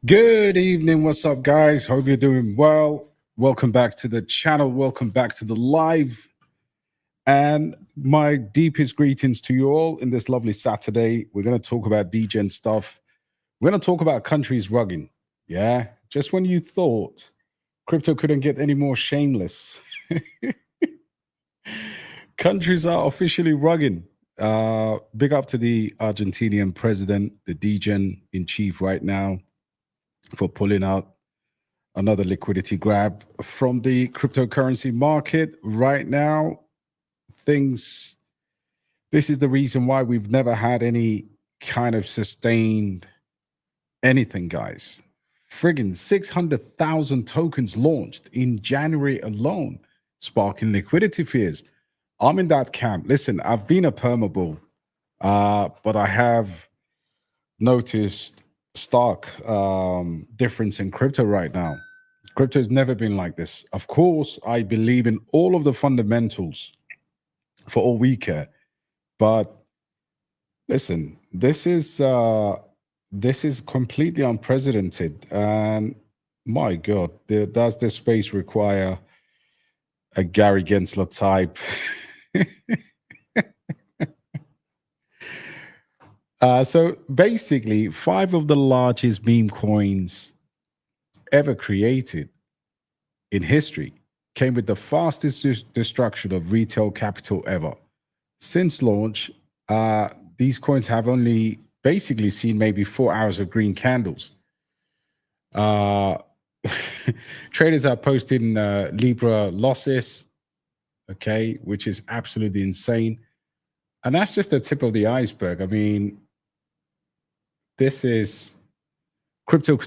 Good evening. What's up, guys? Hope you're doing well. Welcome back to the channel. Welcome back to the live. And my deepest greetings to you all in this lovely Saturday. We're going to talk about DGen stuff. We're going to talk about countries rugging. Yeah. Just when you thought crypto couldn't get any more shameless, countries are officially rugging. Big up to the Argentinian president, the DGen in chief right now, for pulling out another liquidity grab from the cryptocurrency market right now. This is the reason why we've never had any kind of sustained anything, guys. Friggin' 600,000 tokens launched in January alone, sparking liquidity fears. I'm in that camp. Listen, I've been a permabull, but I have noticed stark difference in crypto right now. Crypto has never been like this. Of course, I believe in all of the fundamentals for all we care, but listen, this is completely unprecedented. And my God, does this space require a Gary Gensler type? So basically, 5 of the largest meme coins ever created in history came with the fastest destruction of retail capital ever. Since launch, these coins have only basically seen maybe 4 hours of green candles. Traders are posting Libra losses, okay, which is absolutely insane. And that's just the tip of the iceberg. I mean, this is crypto.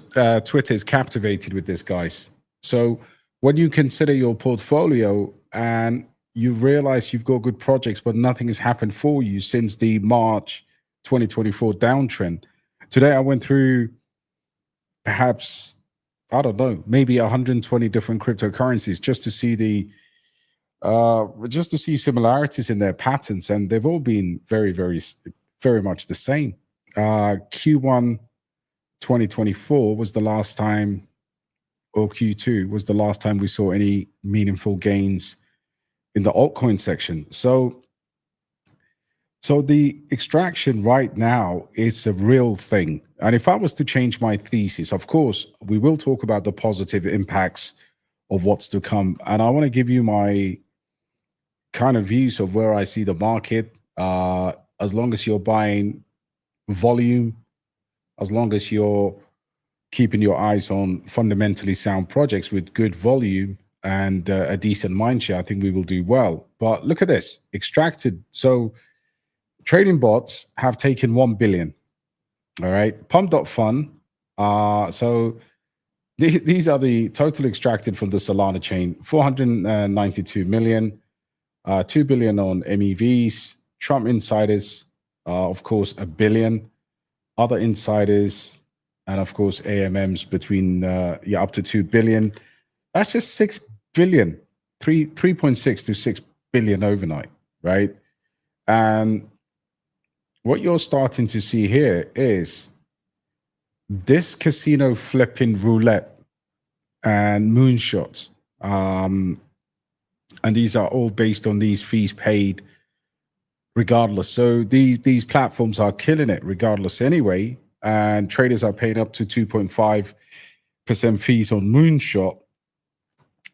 Twitter is captivated with this, guys. So when you consider your portfolio and you realize you've got good projects, but nothing has happened for you since the March 2024 downtrend. Today, I went through perhaps, I don't know, maybe 120 different cryptocurrencies just to see similarities in their patterns, and they've all been very, very, very much the same. Q1 2024 was the last time, or Q2 was the last time we saw any meaningful gains in the altcoin section. So the extraction right now is a real thing. And if I was to change my thesis, of course, we will talk about the positive impacts of what's to come. And I want to give you my kind of views of where I see the market. As long as you're buying volume, as long as you're keeping your eyes on fundamentally sound projects with good volume and a decent mindshare, I think we will do well. But look at this, extracted. So trading bots have taken 1 billion. All right, pump.fun. So these are the total extracted from the Solana chain: 492 million, 2 billion on MEVs, Trump insiders, of course, 1 billion, other insiders, and of course, AMMs between up to 2 billion. That's just 6 billion, 3.6 to 6 billion overnight, right? And what you're starting to see here is this casino flipping roulette and moonshots. And these are all based on these fees paid regardless. So these platforms are killing it regardless anyway. And traders are paying up to 2.5% fees on moonshot.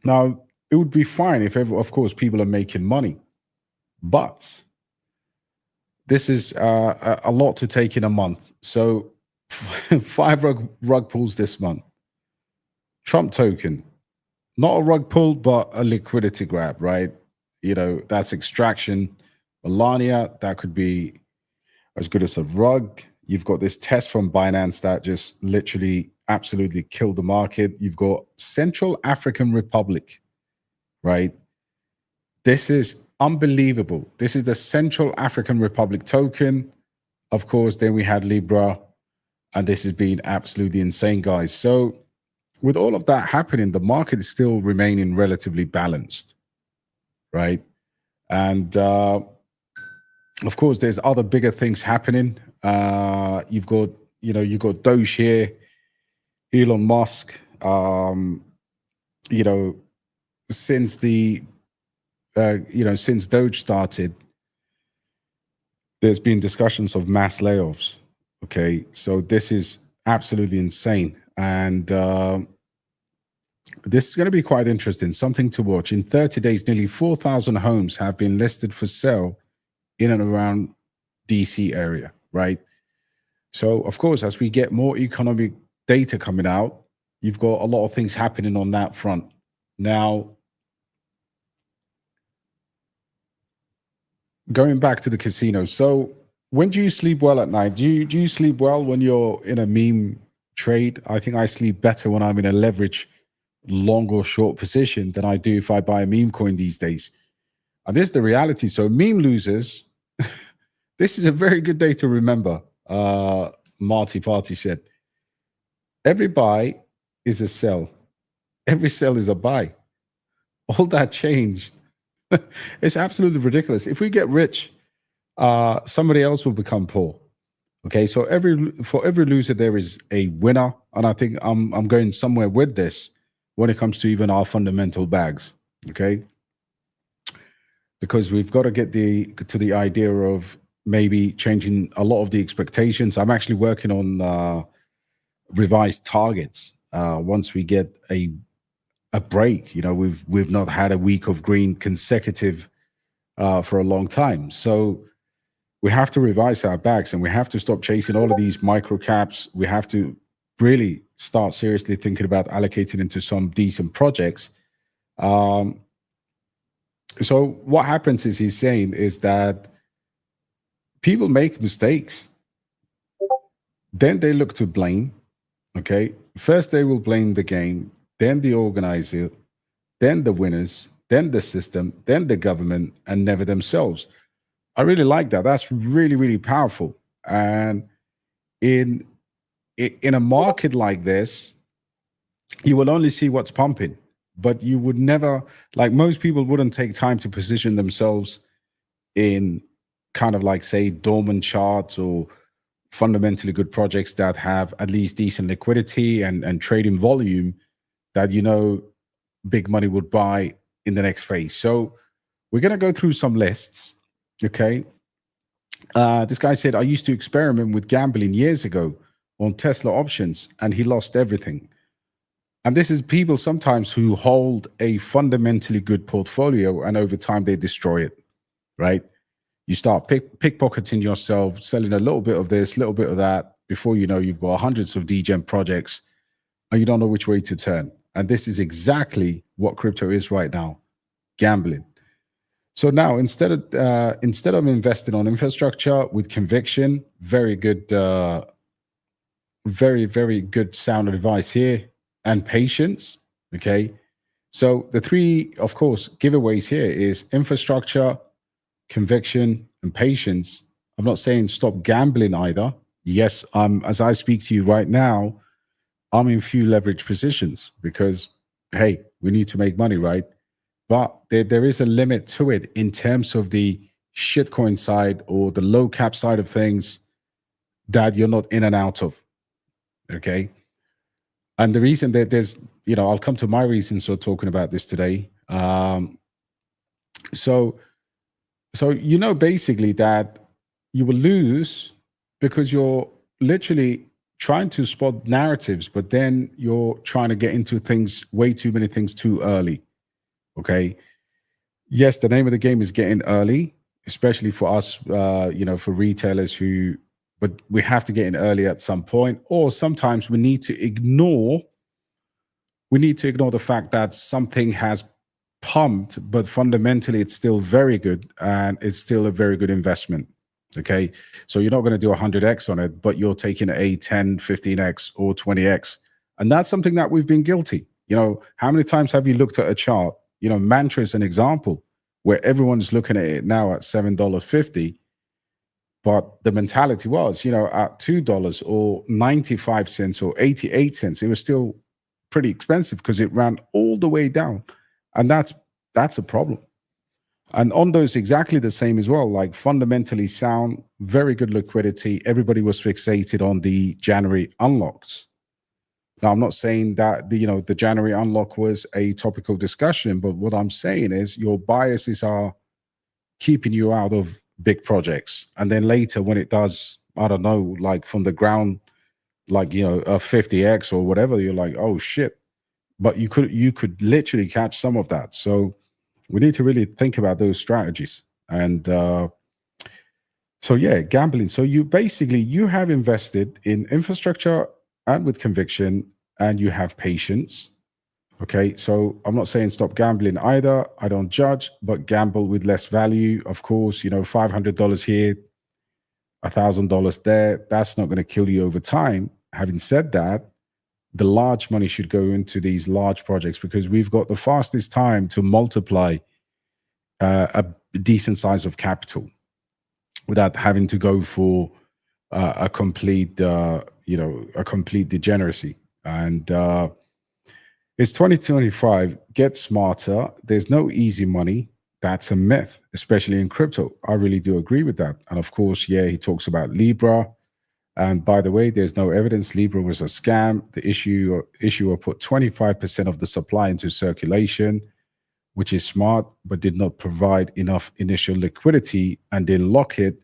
Now, it would be fine if, of course, people are making money. But this is a lot to take in a month. So 5 rug pulls this month. Trump token, not a rug pull, but a liquidity grab, right? You know, that's extraction. Melania, that could be as good as a rug. You've got this test from Binance that just literally absolutely killed the market. You've got Central African Republic, right? This is unbelievable. This is the Central African Republic token. Of course, then we had Libra, and this has been absolutely insane, guys. So with all of that happening, the market is still remaining relatively balanced, right? And of course, there's other bigger things happening. You've got Doge here. Elon Musk, you know, since the since Doge started, there's been discussions of mass layoffs. Okay, so this is absolutely insane, and this is going to be quite interesting. Something to watch. In 30 days, nearly 4,000 homes have been listed for sale in and around DC area. Right. So, of course, as we get more economic data coming out, you've got a lot of things happening on that front. Now, going back to the casino. So, when do you sleep well at night? Do you sleep well when you're in a meme trade? I think I sleep better when I'm in a leverage long or short position than I do if I buy a meme coin these days. And this is the reality. So, meme losers, this is a very good day to remember. Marty Party said, every buy is a sell, every sell is a buy. All that changed. It's absolutely ridiculous. If we get rich, somebody else will become poor. Okay, so for every loser there is a winner, and I think I'm going somewhere with this when it comes to even our fundamental bags. Okay, because we've got to get to the idea of maybe changing a lot of the expectations. I'm actually working on revised targets. Once we get a break, we've not had a week of green consecutive for a long time. So we have to revise our bags, and we have to stop chasing all of these micro caps. We have to really start seriously thinking about allocating into some decent projects. So what happens is, he's saying, is that people make mistakes. Then they look to blame. Okay. First, they will blame the game, then the organizer, then the winners, then the system, then the government, and never themselves. I really like that. That's really, really powerful. And in a market like this, you will only see what's pumping, but you would never, like, most people wouldn't take time to position themselves in kind of like, say, dormant charts or fundamentally good projects that have at least decent liquidity and trading volume that big money would buy in the next phase. So we're going to go through some lists. Okay. This guy said, I used to experiment with gambling years ago on Tesla options, and he lost everything. And this is people sometimes who hold a fundamentally good portfolio, and over time they destroy it, right? You start pickpocketing yourself, selling a little bit of this, little bit of that. Before you know, you've got hundreds of degen projects, and you don't know which way to turn. And this is exactly what crypto is right now, gambling. So now, instead of investing on infrastructure with conviction, very good, very, very good sound advice here, and patience. Okay. So the three, of course, giveaways here is infrastructure, conviction, and patience. I'm not saying stop gambling either. Yes, as I speak to you right now, I'm in few leverage positions because, hey, we need to make money, right? But there is a limit to it in terms of the shitcoin side or the low cap side of things that you're not in and out of. Okay. And the reason that there's, I'll come to my reasons for talking about this today. So basically that you will lose because you're literally trying to spot narratives, but then you're trying to get into things, way too many things too early. Okay. Yes, the name of the game is getting early, especially for us, for retailers but we have to get in early at some point, or sometimes we need to ignore the fact that something has pumped, but fundamentally it's still very good and it's still a very good investment. Okay. So you're not going to do 100x on it, but you're taking a 10, 15x or 20x. And that's something that we've been guilty. How many times have you looked at a chart? Mantra is an example where everyone's looking at it now at $7.50. But the mentality was, at $2 or 95 cents or 88 cents, it was still pretty expensive because it ran all the way down. And that's a problem. And on those, exactly the same as well, like fundamentally sound, very good liquidity. Everybody was fixated on the January unlocks. Now, I'm not saying that the January unlock was a topical discussion, but what I'm saying is your biases are keeping you out of big projects, and then later when it does, I don't know, like from the ground, like a 50x or whatever, you're like, oh shit. But you could literally catch some of that. So we need to really think about those strategies. And so yeah, gambling. So you have invested in infrastructure and with conviction, and you have patience. Okay, so I'm not saying stop gambling either. I don't judge, but gamble with less value. Of course, $500 here, $1,000 there. That's not going to kill you over time. Having said that, the large money should go into these large projects because we've got the fastest time to multiply a decent size of capital without having to go for a complete, a complete degeneracy. And it's 2025. Get smarter. There's no easy money. That's a myth, especially in crypto. I really do agree with that. And of course, yeah, he talks about Libra. And by the way, there's no evidence Libra was a scam. The issuer put 25% of the supply into circulation, which is smart, but did not provide enough initial liquidity and then lock it.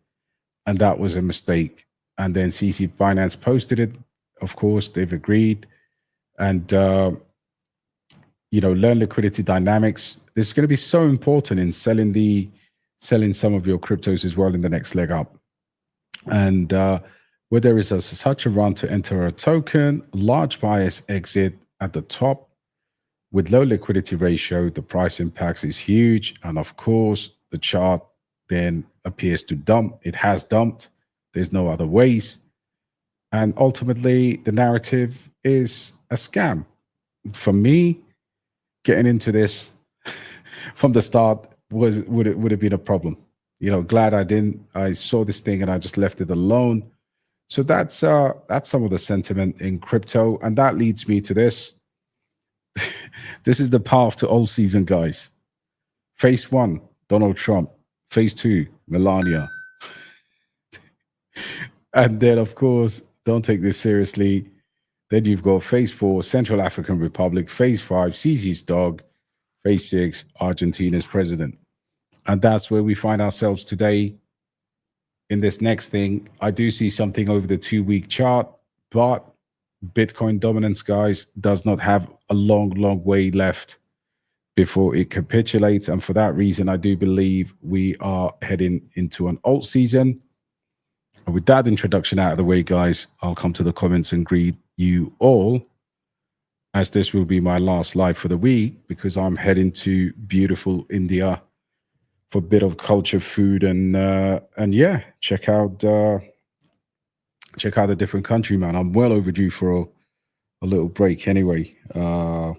And that was a mistake. And then CC Finance posted it. Of course, they've agreed. And, learn liquidity dynamics. This is going to be so important in selling some of your cryptos as well in the next leg up. And where there is such a run to enter a token, large buyers exit at the top. With low liquidity ratio, the price impact is huge. And of course, the chart then appears to dump. It has dumped. There's no other ways. And ultimately, the narrative is a scam. For me, getting into this from the start would have been a problem. Glad I didn't. I saw this thing and I just left it alone. So that's some of the sentiment in crypto, and that leads me to this. This is the path to old season, guys. Phase 1, Donald Trump. Phase 2, Melania. And then, of course, don't take this seriously. Then you've got phase 4, Central African Republic. Phase 5, Sisi's dog. Phase 6, Argentina's president. And that's where we find ourselves today in this next thing. I do see something over the 2-week chart, but Bitcoin dominance, guys, does not have a long way left before it capitulates. And for that reason, I do believe we are heading into an alt season. And with that introduction out of the way, guys, I'll come to the comments and greet you all, as this will be my last live for the week because I'm heading to beautiful India for a bit of culture, food, and yeah, check out the different country, man. I'm well overdue for a little break anyway. So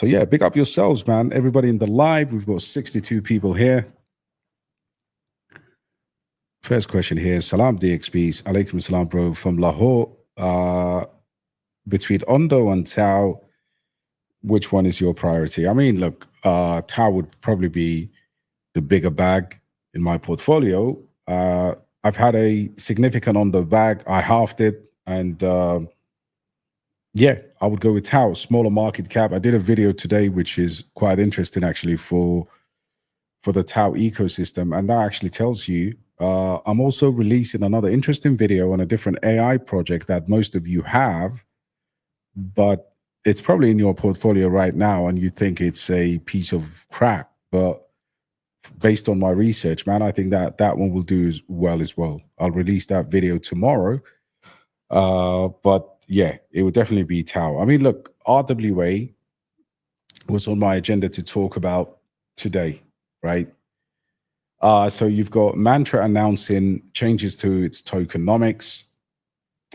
yeah, big up yourselves, man. Everybody in the live, we've got 62 people here. First question here, Salam DXBs, Alaikum Salam, bro, from Lahore. Between Ondo and Tau, which one is your priority? I mean, look, Tau would probably be the bigger bag in my portfolio. I've had a significant Ondo bag. I halved it, and yeah, I would go with Tau, smaller market cap. I did a video today, which is quite interesting actually for the Tau ecosystem, and that actually tells you. I'm also releasing another interesting video on a different AI project that most of you have, but it's probably in your portfolio right now, and you think it's a piece of crap. But based on my research, man, I think that one will do as well. I'll release that video tomorrow. But yeah, it would definitely be Tau. I mean, look, RWA was on my agenda to talk about today, right? So you've got Mantra announcing changes to its tokenomics,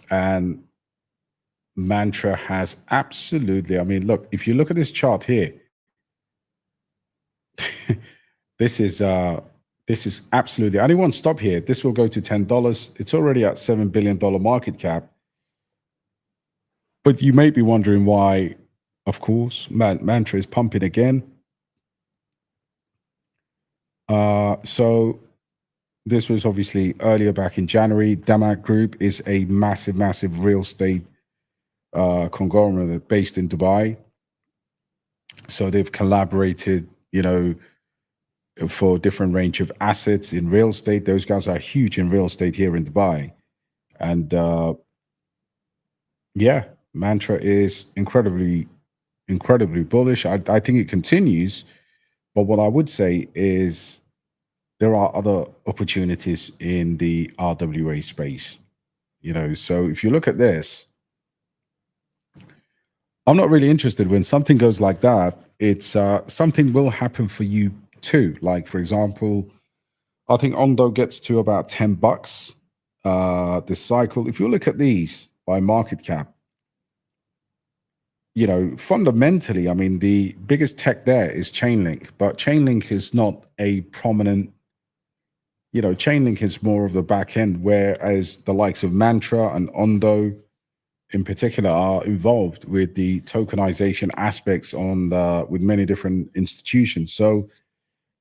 and Mantra has absolutely, I mean, look, if you look at this chart here, this is absolutely, I won't stop here. This will go to $10. It's already at $7 billion market cap. But you may be wondering why, of course, Mantra is pumping again. So this was obviously earlier back in January. Damak Group is a massive real estate conglomerate based in Dubai. So they've collaborated, for different range of assets in real estate. Those guys are huge in real estate here in Dubai. And yeah, Mantra is incredibly bullish. I think it continues. But what I would say is there are other opportunities in the RWA space. So if you look at this, I'm not really interested when something goes like that. It's something will happen for you too. Like, for example, I think Ondo gets to about $10 this cycle. If you look at these by market cap, fundamentally, I mean, the biggest tech there is Chainlink, but Chainlink is not a prominent, Chainlink is more of the back end, whereas the likes of Mantra and Ondo in particular are involved with the tokenization aspects with many different institutions. So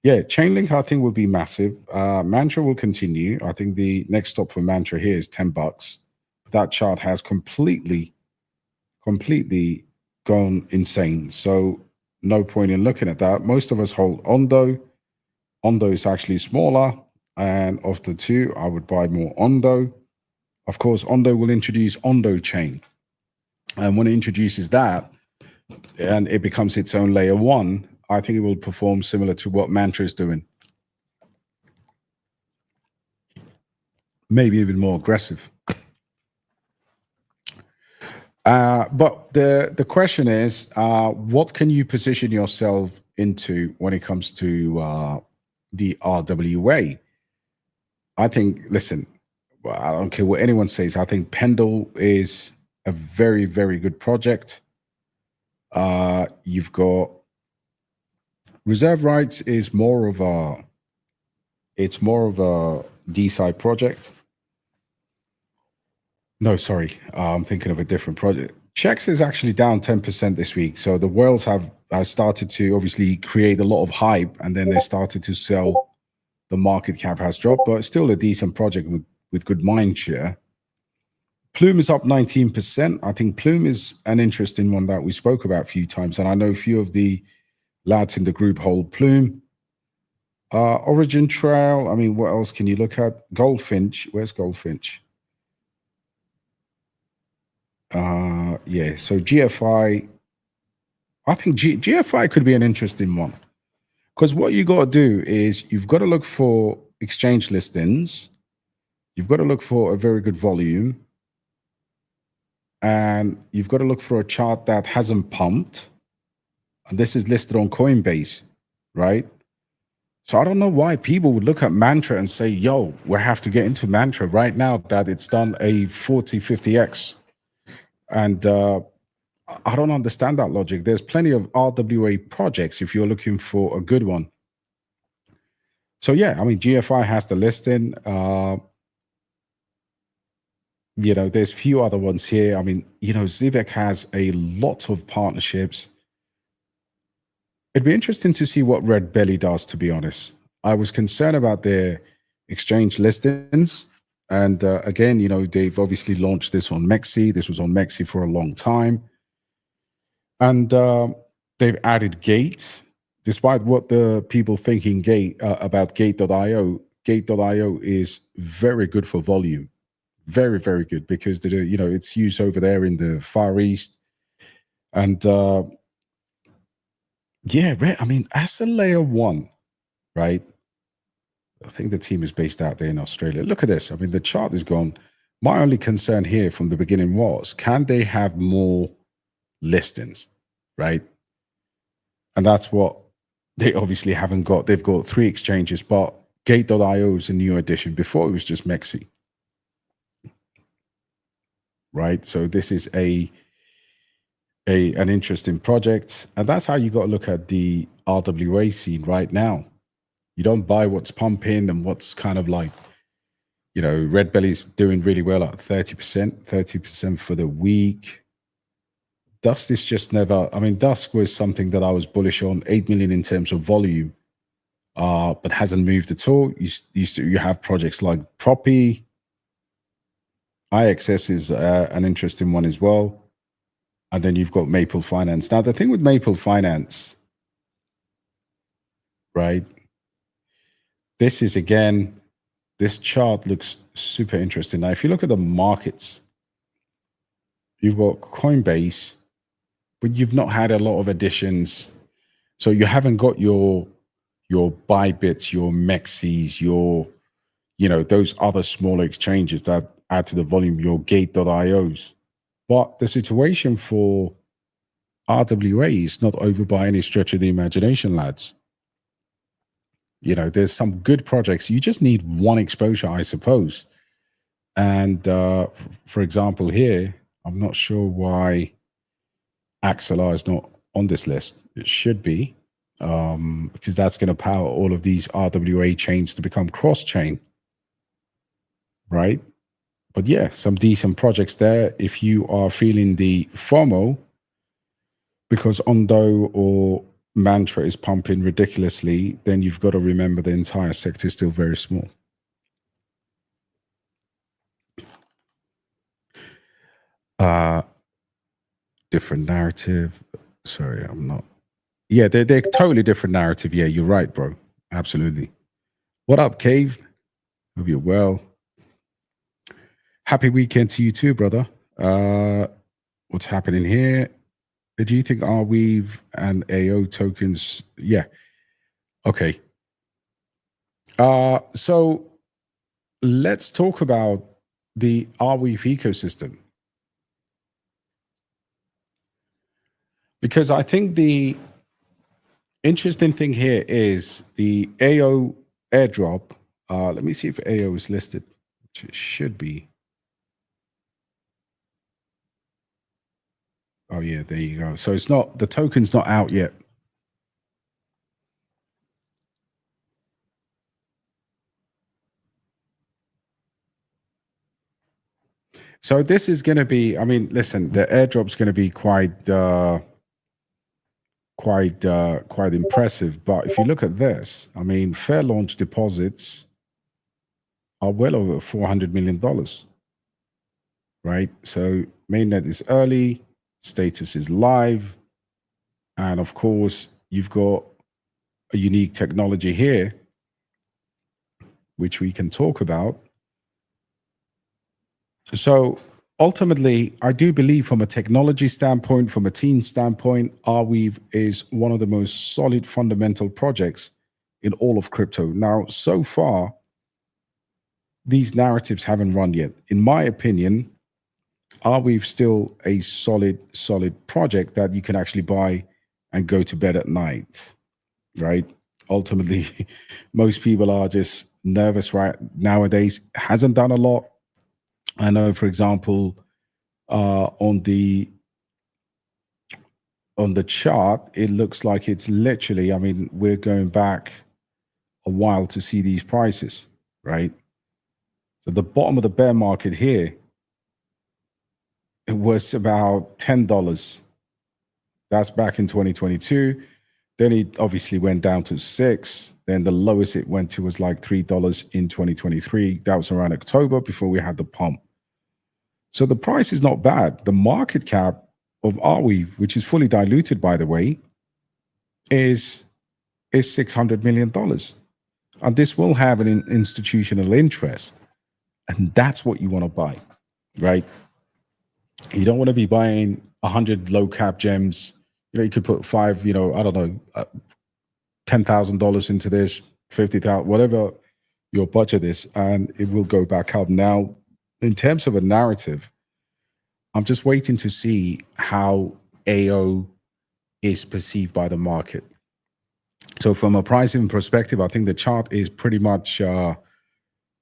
yeah, Chainlink I think will be massive. Mantra will continue. I think the next stop for Mantra here is $10. That chart has completely gone insane. So no point in looking at that. Most of us hold Ondo. Ondo is actually smaller. And of the two, I would buy more Ondo. Of course, Ondo will introduce Ondo Chain. And when it introduces that, and it becomes its own layer one, I think it will perform similar to what Mantra is doing. Maybe even more aggressive. But the question is, what can you position yourself into when it comes to the RWA? I think, listen, I don't care what anyone says. I think Pendle is a very, very good project. You've got Reserve Rights is more of a DeSci project. No, sorry, I'm thinking of a different project. Checks is actually down 10% this week. So the whales have started to obviously create a lot of hype, and then they started to sell. The market cap has dropped, but it's still a decent project with good mind share. Plume is up 19%. I think Plume is an interesting one that we spoke about a few times, and I know a few of the lads in the group hold Plume. Origin Trail, I mean, what else can you look at? Goldfinch, where's Goldfinch? Yeah, so GFI, I think GFI could be an interesting one. Because what you got to do is you've got to look for exchange listings. You've got to look for a very good volume. And you've got to look for a chart that hasn't pumped. And this is listed on Coinbase, right? So I don't know why people would look at Mantra and say, yo, we have to get into Mantra right now that it's done a 40, 50x. And I don't understand that logic. There's plenty of RWA projects if you're looking for a good one. So yeah, I mean, GFI has the listing. There's few other ones here. I mean, Zivek has a lot of partnerships. It'd be interesting to see what Red Belly does, to be honest. I was concerned about their exchange listings. And again, they've obviously launched this on Mexi. This was on Mexi for a long time. And they've added Gate. Despite what the people thinking about Gate.io, Gate.io is very good for volume. Very, very good, because it's used over there in the Far East. And yeah, I mean, as a layer one, right? I think the team is based out there in Australia. Look at this. I mean, the chart is gone. My only concern here from the beginning was, can they have more listings, right? And that's what they obviously haven't got. They've got 3 exchanges, but Gate.io is a new addition. Before it was just Mexi, right? So this is an interesting project, and that's how you got to look at the RWA scene right now. You don't buy what's pumping and what's kind of like, Red Belly's doing really well at 30% for the week. Dust is just never, I mean, Dusk was something that I was bullish on, 8 million in terms of volume, but hasn't moved at all. You have projects like Proppy. IXS is an interesting one as well. And then you've got Maple Finance. Now, the thing with Maple Finance, right? This is again, this chart looks super interesting. Now, if you look at the markets, you've got Coinbase, but you've not had a lot of additions. So you haven't got your Bybits, your Mexis, your, those other smaller exchanges that add to the volume, your Gate.ios. But the situation for RWA is not over by any stretch of the imagination, lads. There's some good projects. You just need one exposure, I suppose. And for example, here, I'm not sure why Axelar is not on this list. It should be, because that's going to power all of these RWA chains to become cross-chain, right? But yeah, some decent projects there. If you are feeling the FOMO, because Ondo or Mantra is pumping ridiculously, then you've got to remember the entire sector is still very small. Different narrative. Sorry, I'm not. Yeah, they're totally different narrative. Yeah, you're right, bro. Absolutely. What up, Cave? Hope you're well. Happy weekend to you too, brother. What's happening here? Do you think Arweave and AO tokens? Yeah. Okay. So let's talk about the Arweave ecosystem. Because I think the interesting thing here is the AO airdrop. Let me see if AO is listed, which it should be. Oh yeah, there you go. So it's not, the token's not out yet. So this is going to be, I mean, listen, the airdrop's going to be quite impressive. But if you look at this, I mean, fair launch deposits are well over $400 million, right? So mainnet is early, status is live, and of course, you've got a unique technology here, which we can talk about. So ultimately, I do believe from a technology standpoint, from a team standpoint, Arweave is one of the most solid fundamental projects in all of crypto. Now, so far, these narratives haven't run yet. In my opinion, Arweave still a solid project that you can actually buy and go to bed at night, right? Ultimately, most people are just nervous right nowadays. Hasn't done a lot. I know, for example, on the chart, it looks like it's literally, I mean, we're going back a while to see these prices, right? So the bottom of the bear market here, it was about $10. That's back in 2022. Then it obviously went down to $6. Then the lowest it went to was like $3 in 2023. That was around October before we had the pump. So the price is not bad. The market cap of Arweave, which is fully diluted, by the way, is $600 million. And this will have an institutional interest. And that's what you want to buy, right? You don't want to be buying 100 low cap gems. You could put five, I don't know, $10,000 into this, 50,000, whatever your budget is, and it will go back up. Now, in terms of a narrative, I'm just waiting to see how AO is perceived by the market. So from a pricing perspective, I think the chart is pretty much,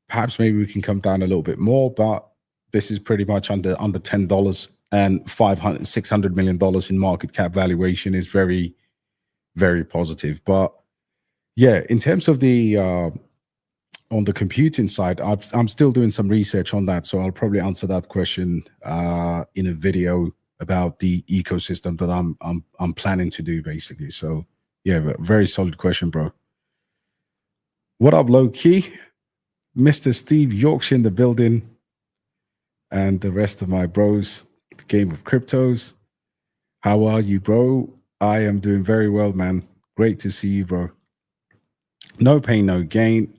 perhaps maybe we can come down a little bit more, but this is pretty much under $10, and $600 million in market cap valuation is very, very positive. But yeah, in terms of the on the computing side, I'm still doing some research on that, so I'll probably answer that question in a video about the ecosystem that I'm planning to do, basically. So yeah, very solid question, bro. What up, low key? Mr. Steve Yorkshire in the building, and the rest of my bros, the game of cryptos. How are you, bro? I am doing very well, man. Great to see you, bro. No pain, no gain.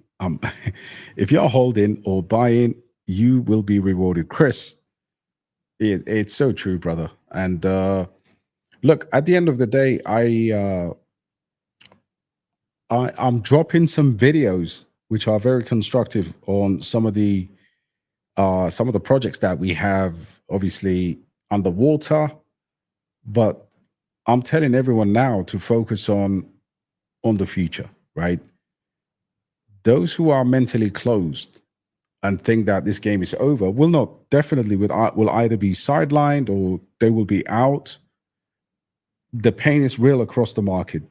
If you're holding or buying, you will be rewarded. Chris, it's so true, brother. And look, at the end of the day, I'm dropping some videos which are very constructive on some of the projects that we have, obviously underwater. But I'm telling everyone now to focus on the future, right? Those who are mentally closed and think that this game is over will not definitely will either be sidelined or they will be out. The pain is real across the market.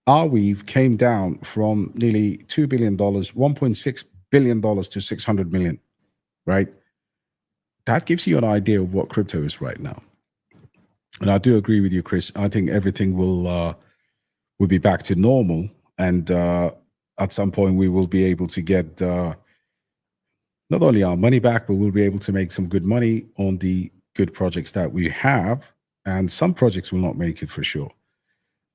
Arweave came down from nearly $2 billion, $1.6 billion to 600 million, right? That gives you an idea of what crypto is right now. And I do agree with you, Chris. I think everything will be back to normal, and at some point we will be able to get not only our money back, but we'll be able to make some good money on the good projects that we have. And some projects will not make it for sure.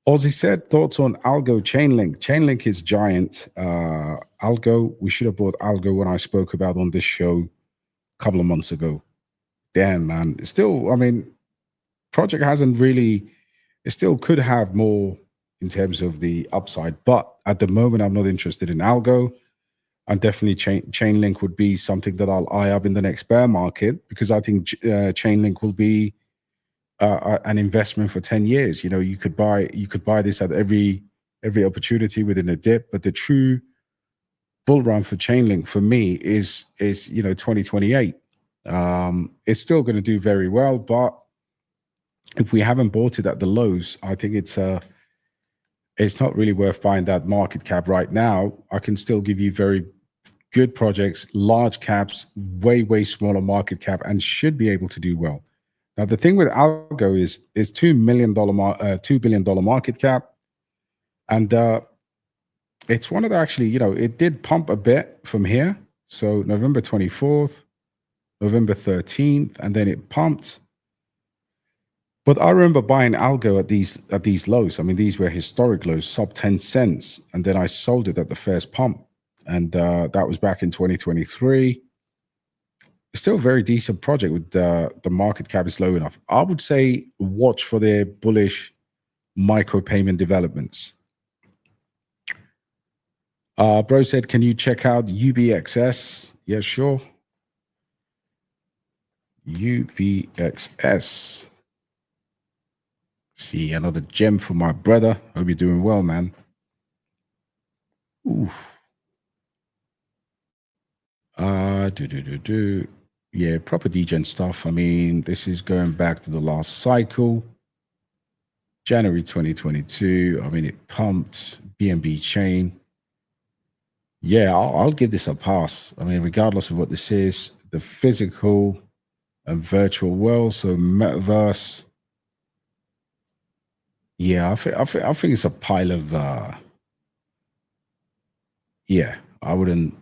Ozzy said, thoughts on Algo Chainlink. Chainlink is giant. Algo, we should have bought Algo when I spoke about on this show a couple of months ago. Damn, man. Still, I mean, project hasn't really, it still could have more in terms of the upside. But at the moment, I'm not interested in Algo. And definitely Chainlink would be something that I'll eye up in the next bear market, because I think Chainlink will be an investment for 10 years. You know, you could buy this at every opportunity within a dip, but the true bull run for Chainlink for me is 2028. It's still going to do very well, but if we haven't bought it at the lows, I think it's not really worth buying that market cap right now. I can still give you very good projects, large caps, way smaller market cap, and should be able to do well. Now, the thing with Algo is $2 billion market cap, and it's one of the actually, it did pump a bit from here. So November 24th, November 13th, and then it pumped. But I remember buying Algo at these lows. I mean, these were historic lows, sub 10 cents, and then I sold it at the first pump, and that was back in 2023. It's still a very decent project with the market cap is low enough. I would say watch for their bullish micropayment developments. Bro said, can you check out UBXS? Yeah, sure. UBXS. See, another gem for my brother. Hope you're doing well, man. Oof. Yeah, proper degen stuff. I mean, this is going back to the last cycle, January 2022. I mean, it pumped BNB chain. Yeah, I'll give this a pass. I mean, regardless of what this is, the physical and virtual world, so metaverse. Yeah, I think it's a pile of yeah, I wouldn't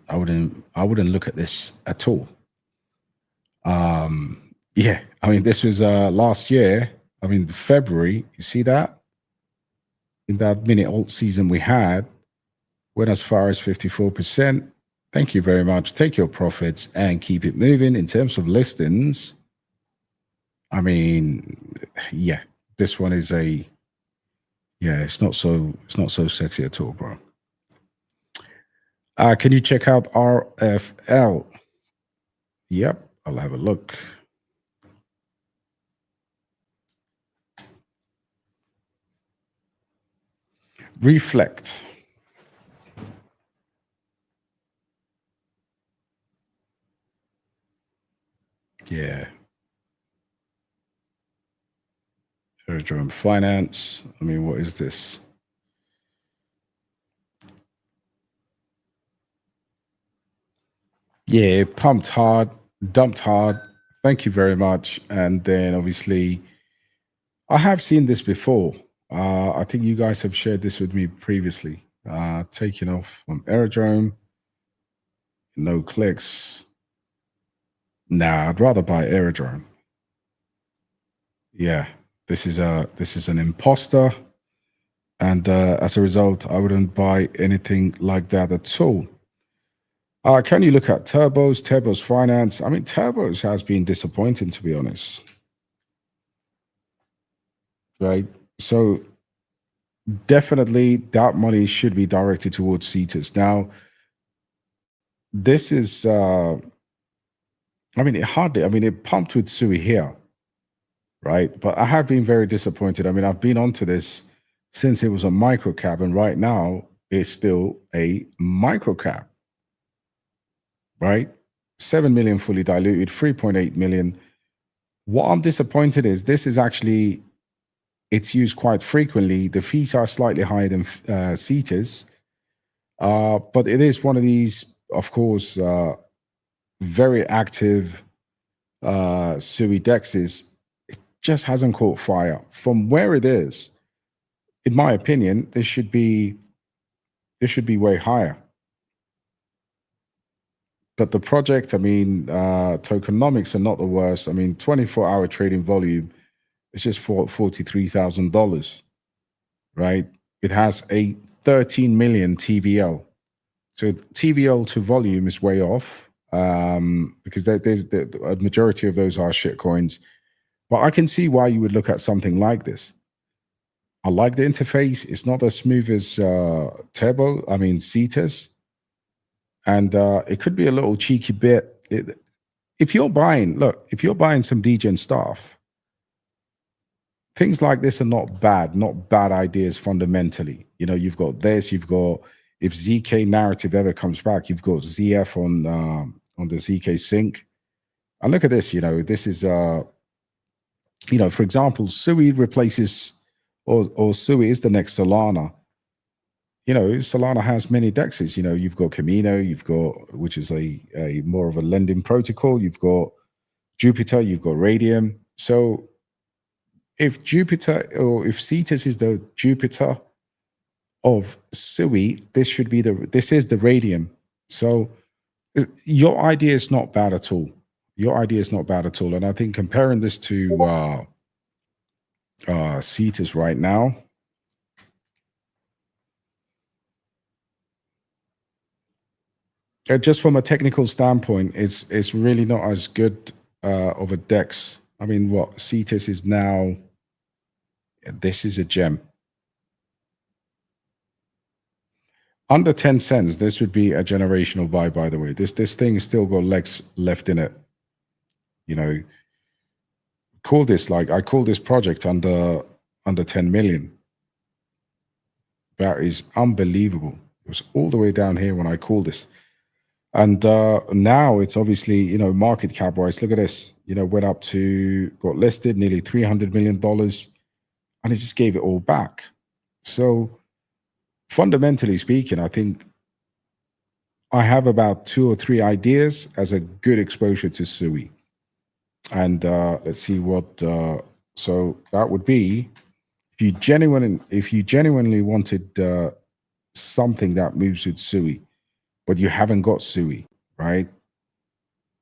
look at this at all. Yeah, I mean, this was last year. I mean, February. You see that in that mini alt season we had, went as far as 54%. Thank you very much. Take your profits and keep it moving. In terms of listings, I mean, yeah, this one is it's not so sexy at all, bro. Can you check out RFL? Yep, I'll have a look. Reflect. Yeah. Aerodrome Finance. I mean, what is this? Yeah, pumped hard, dumped hard. Thank you very much. And then obviously, I have seen this before. I think you guys have shared this with me previously. Taking off from Aerodrome, no clicks. Nah, I'd rather buy Aerodrome. Yeah. this is an imposter, and as a result, I wouldn't buy anything like that at all. Can you look at Turbos, Turbos Finance? I mean, Turbos has been disappointing, to be honest, right? So definitely that money should be directed towards CETAs. Now, this is, I mean, it pumped with Sui here, right? But I have been very disappointed. I mean, I've been onto this since it was a micro cap, and right now it's still a micro cap, right? 7 million fully diluted, 3.8 million. What I'm disappointed is this is actually, it's used quite frequently. The fees are slightly higher than CETAs, but it is one of these, of course, very active SUI dexes. It just hasn't caught fire. From where it is, in my opinion, this should be way higher. But the project, I mean, tokenomics are not the worst. I mean, 24-hour trading volume is just for $43,000, right? It has a 13 million TVL. So TVL to volume is way off, because there's a majority of those are shit coins. But I can see why you would look at something like this. I like the interface. It's not as smooth as CETAs, and it could be a little cheeky bit. If you're buying some DGen stuff, things like this are not bad ideas fundamentally. You know, you've got this, you've got, if ZK narrative ever comes back, you've got ZF on the ZK sync. And look at this, this is for example, Sui replaces, or Sui is the next Solana. Solana has many dexes. You've got Camino, you've got, which is a more of a lending protocol. You've got Jupiter, you've got Radium. So if Jupiter, or if Cetus is the Jupiter of Sui, this is the Radium. So your idea is not bad at all. And I think comparing this to Cetus right now, just from a technical standpoint, it's really not as good of a dex. I mean, what Cetus is now, this is a gem. Under 10 cents, this would be a generational buy, by the way. This thing has still got legs left in it. I call this project under 10 million. That is unbelievable. It was all the way down here when I called this. And now it's obviously, market cap wise, look at this, went up to, got listed nearly $300 million, and it just gave it all back. So fundamentally speaking, I think I have about 2 or 3 ideas as a good exposure to Sui. And let's see what, so that would be, if you genuinely wanted something that moves with Sui, but you haven't got Sui, right?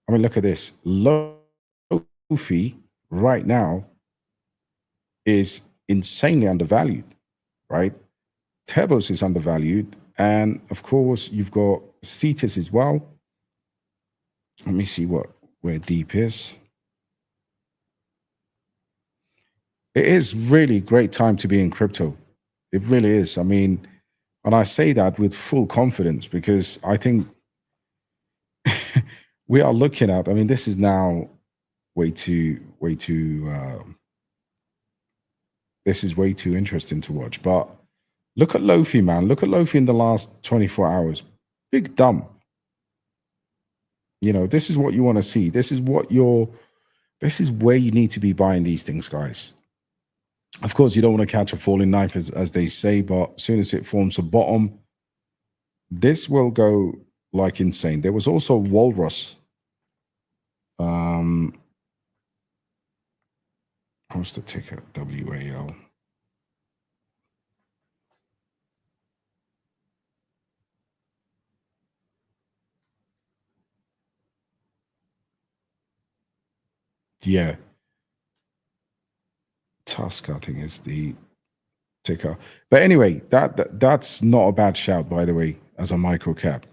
I mean, look at this. Lofi right now is insanely undervalued, right? Tebos is undervalued. And of course, you've got Cetus as well. Let me see where deep is. It is really great time to be in crypto. It really is. I mean, and I say that with full confidence because I think we are looking at, I mean, this is now this is way too interesting to watch. But look at Lofi, man. Look at Lofi in the last 24 hours. Big dump. This is what you want to see. This is where you need to be buying these things, guys. Of course, you don't want to catch a falling knife, as they say, but as soon as it forms a bottom, this will go like insane. There was also Walrus. What's the ticker? WAL. Yeah. Tusk, I think, is the ticker. But anyway, that's not a bad shout, by the way, as a micro cap.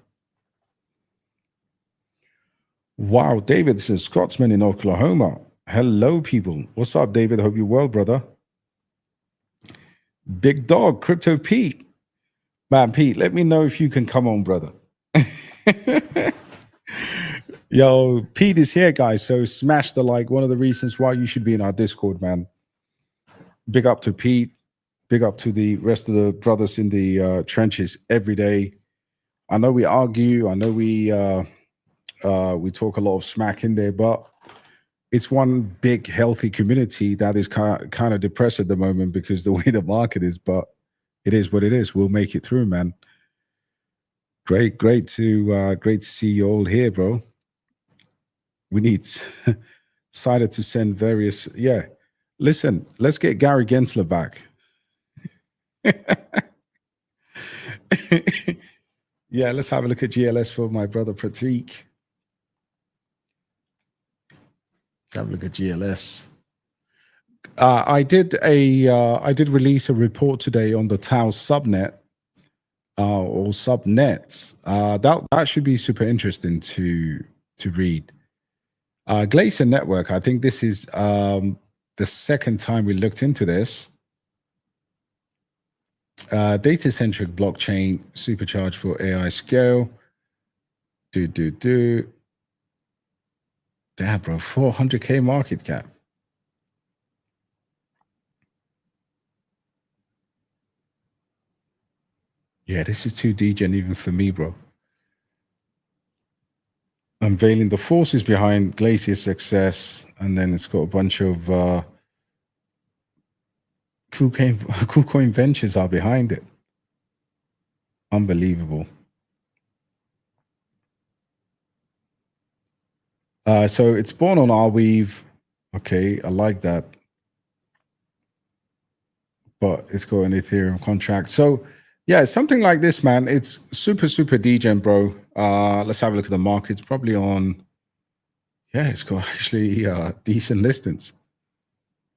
Wow, David, this is Scotsman in Oklahoma. Hello, people. What's up, David? Hope you're well, brother. Big Dog, Crypto Pete. Man, Pete, let me know if you can come on, brother. Yo, Pete is here, guys. So smash the like. One of the reasons why you should be in our Discord, man. Big up to Pete. Big up to the rest of the brothers in the trenches every day. I know we argue. I know we talk a lot of smack in there, but it's one big healthy community that is kind of depressed at the moment because the way the market is. But it is what it is. We'll make it through, man. Great to see you all here, bro. We need decided to send various. Yeah, listen. Let's get Gary Gensler back. Yeah, let's have a look at GLS for my brother Pratik. Let's have a look at GLS. I did release a report today on the Tau subnet or subnets. That should be super interesting to read. Glacier Network. I think this is the second time we looked into this. Data-centric blockchain, supercharged for AI scale. Damn, bro, 400K market cap. Yeah, this is too degen even for me, bro. Unveiling the forces behind Glacier's success, and then it's got a bunch of KuCoin Ventures are behind it. Unbelievable. So it's born on Arweave. Okay, I like that. But it's got an Ethereum contract. So yeah, something like this, man. It's super degen, bro. Let's have a look at the market. It's probably on. Yeah, it's got actually decent listings.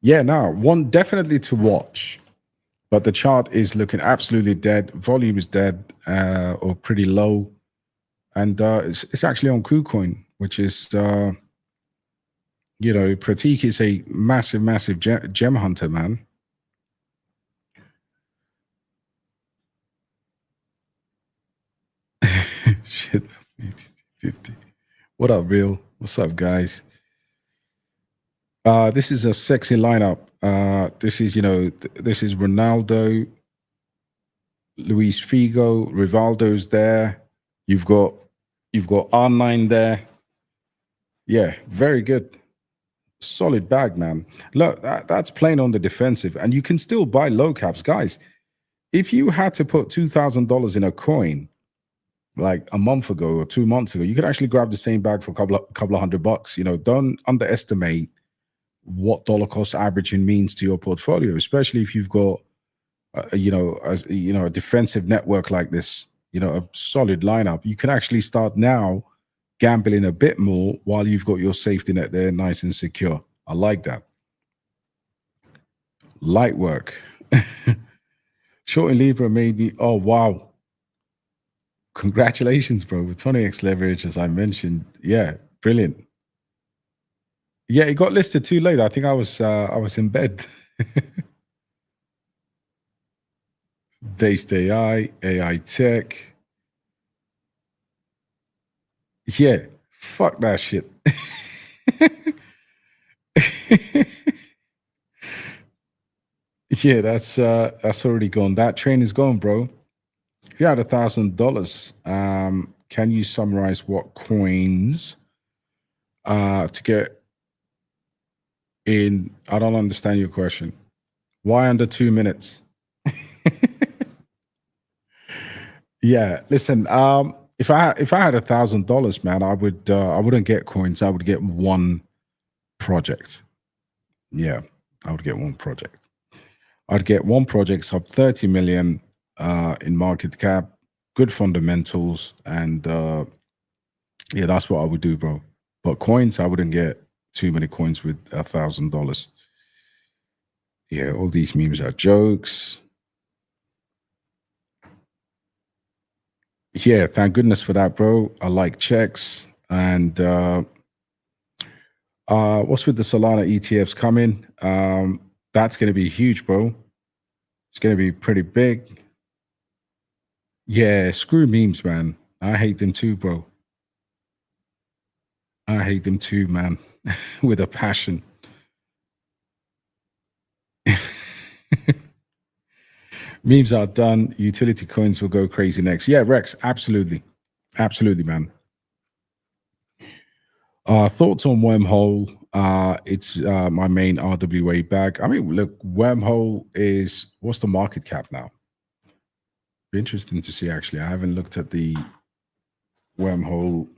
Yeah, now one definitely to watch. But the chart is looking absolutely dead. Volume is dead or pretty low. And it's actually on KuCoin, which is, Pratik is a massive gem hunter, man. Shit. 50. What up, Real? What's up, guys? This is a sexy lineup. This is Ronaldo, Luis Figo, Rivaldo's there. You've got R9 there. Yeah, very good. Solid bag, man. Look, that's playing on the defensive, and you can still buy low caps, guys. If you had to put $2,000 in a coin like a month ago or 2 months ago, you could actually grab the same bag for a couple of $100. Don't underestimate what dollar cost averaging means to your portfolio, especially if you've got, a defensive network like this, a solid lineup. You can actually start now gambling a bit more while you've got your safety net there nice and secure. I like that. Light work. Short in Libra made me, oh, wow. Congratulations, bro. With 20x leverage, as I mentioned. Yeah, brilliant. Yeah, it got listed too late. I think I was in bed. Based AI tech. Yeah, fuck that shit. Yeah, that's already gone. That train is gone, bro. If you had $1,000, can you summarize what coins to get in? I don't understand your question. Why under 2 minutes? Yeah, listen. If I had $1,000, man, I wouldn't get coins. I would get one project. Yeah, I would get one project. I'd get one project sub 30 million in market cap, good fundamentals, and yeah, that's what I would do, bro. But coins, I wouldn't get too many coins with $1,000. Yeah, all these memes are jokes. Yeah, thank goodness for that, bro. I like checks. And what's with the Solana ETFs coming? That's going to be huge, bro. It's going to be pretty big. Yeah, screw memes, man. I hate them too, bro. I hate them too, man, with a passion. Memes are done. Utility coins will go crazy next. Yeah, Rex, absolutely. Absolutely, man. Thoughts on Wormhole? It's my main RWA bag. I mean, look, Wormhole is what's the market cap now? Be interesting to see. Actually, I haven't looked at the Wormhole.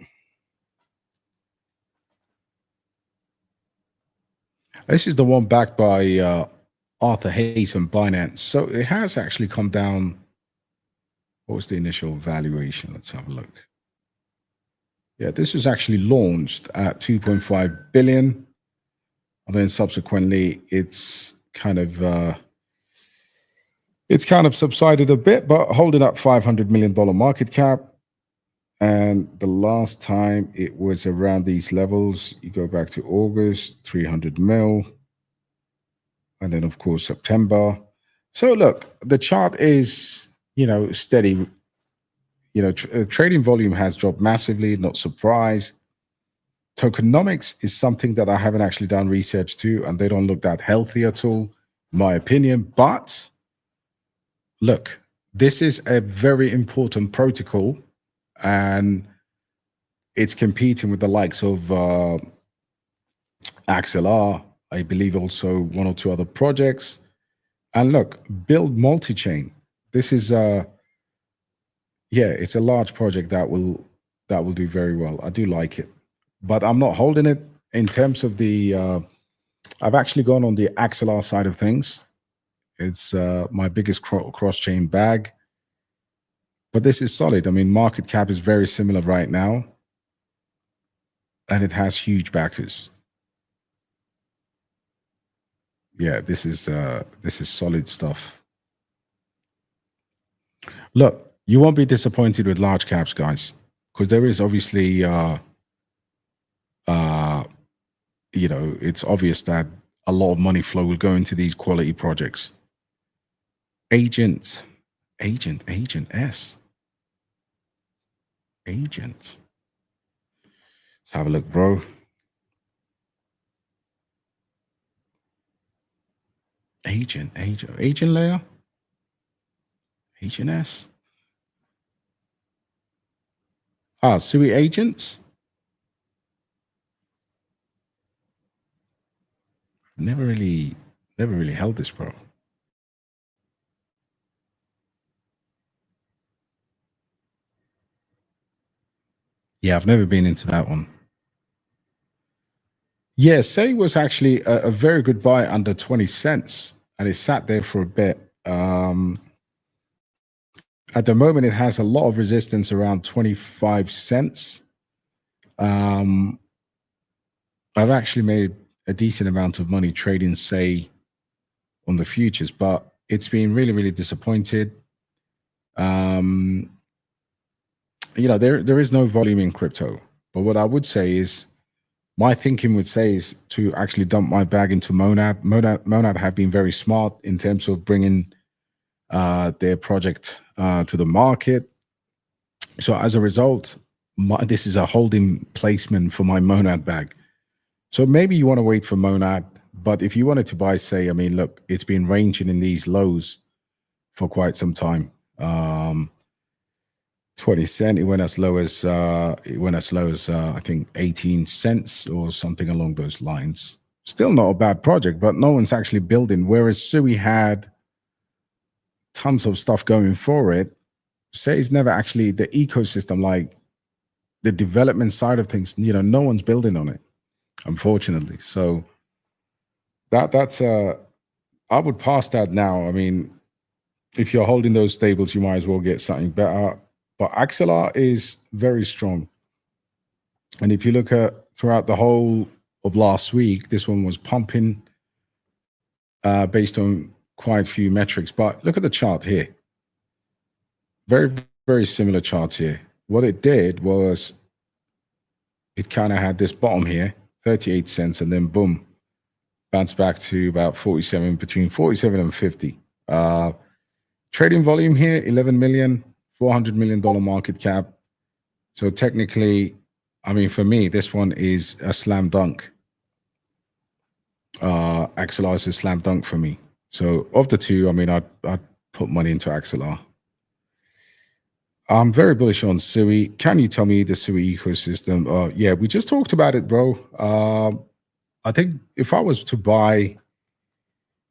This is the one backed by Arthur Hayes and Binance. So it has actually come down. What was the initial valuation? Let's have a look. Yeah, this was actually launched at 2.5 billion. And then subsequently it's kind of subsided a bit, but holding up $500 million market cap. And the last time it was around these levels, you go back to August, 300 mil. And then, of course, September. So look, the chart is, steady. Trading volume has dropped massively, not surprised. Tokenomics is something that I haven't actually done research to, and they don't look that healthy at all, in my opinion. But look, this is a very important protocol, and it's competing with the likes of XLR, I believe also one or two other projects. And look, build multi-chain. This is it's a large project that will do very well. I do like it, but I'm not holding it in terms of the. I've actually gone on the XLR side of things. It's my biggest cross-chain bag, but this is solid. I mean, market cap is very similar right now, and it has huge backers. Yeah, this is solid stuff. Look, you won't be disappointed with large caps, guys, because there is obviously, it's obvious that a lot of money flow will go into these quality projects. Agent S. Agent. Let's have a look, bro. Agent layer. Agent S. Sui agents. Never really held this, bro. Yeah, I've never been into that one. Yeah, Say was actually a very good buy under 20 cents, and it sat there for a bit. At the moment, it has a lot of resistance around 25 cents. I've actually made a decent amount of money trading Say on the futures, but it's been really, really disappointed. There is no volume in crypto. But what I would say is, my thinking would say is to actually dump my bag into Monad. Monad have been very smart in terms of bringing their project to the market. So as a result, this is a holding placement for my Monad bag. So maybe you want to wait for Monad, but if you wanted to buy, Say, I mean, look, it's been ranging in these lows for quite some time. 20 cent. It went as low as I think 18 cents or something along those lines. Still not a bad project, but no one's actually building. Whereas Sui had tons of stuff going for it. Say's never actually the ecosystem, like the development side of things. No one's building on it, unfortunately. So that's I would pass that now. I mean, if you're holding those stables, you might as well get something better. But XLR is very strong. And if you look at throughout the whole of last week, this one was pumping. based on quite a few metrics. But look at the chart here. Very, very similar charts here. What it did was it kind of had this bottom here, 38 cents, and then boom, bounced back to about 47, between 47 and 50. Trading volume here, 11 million, $400 million market cap. So technically, I mean, for me, this one is a slam dunk. Axelar is a slam dunk for me. So of the two, I mean, I'd put money into Axelar. I'm very bullish on SUI. Can you tell me the SUI ecosystem? Yeah, we just talked about it, bro. I think if I was to buy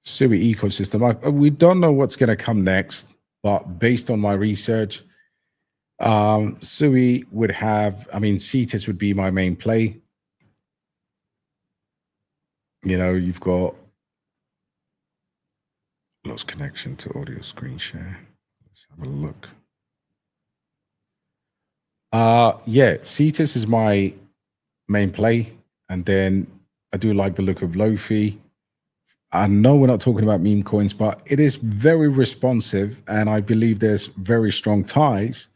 SUI ecosystem, we don't know what's going to come next, but based on my research, SUI would have, I mean, CETIS would be my main play. You know, you've got lost connection to audio screen share. Let's have a look. Yeah, CETIS is my main play. And then I do like the look of Lofi. I know we're not talking about meme coins, but it is very responsive. And I believe there's very strong ties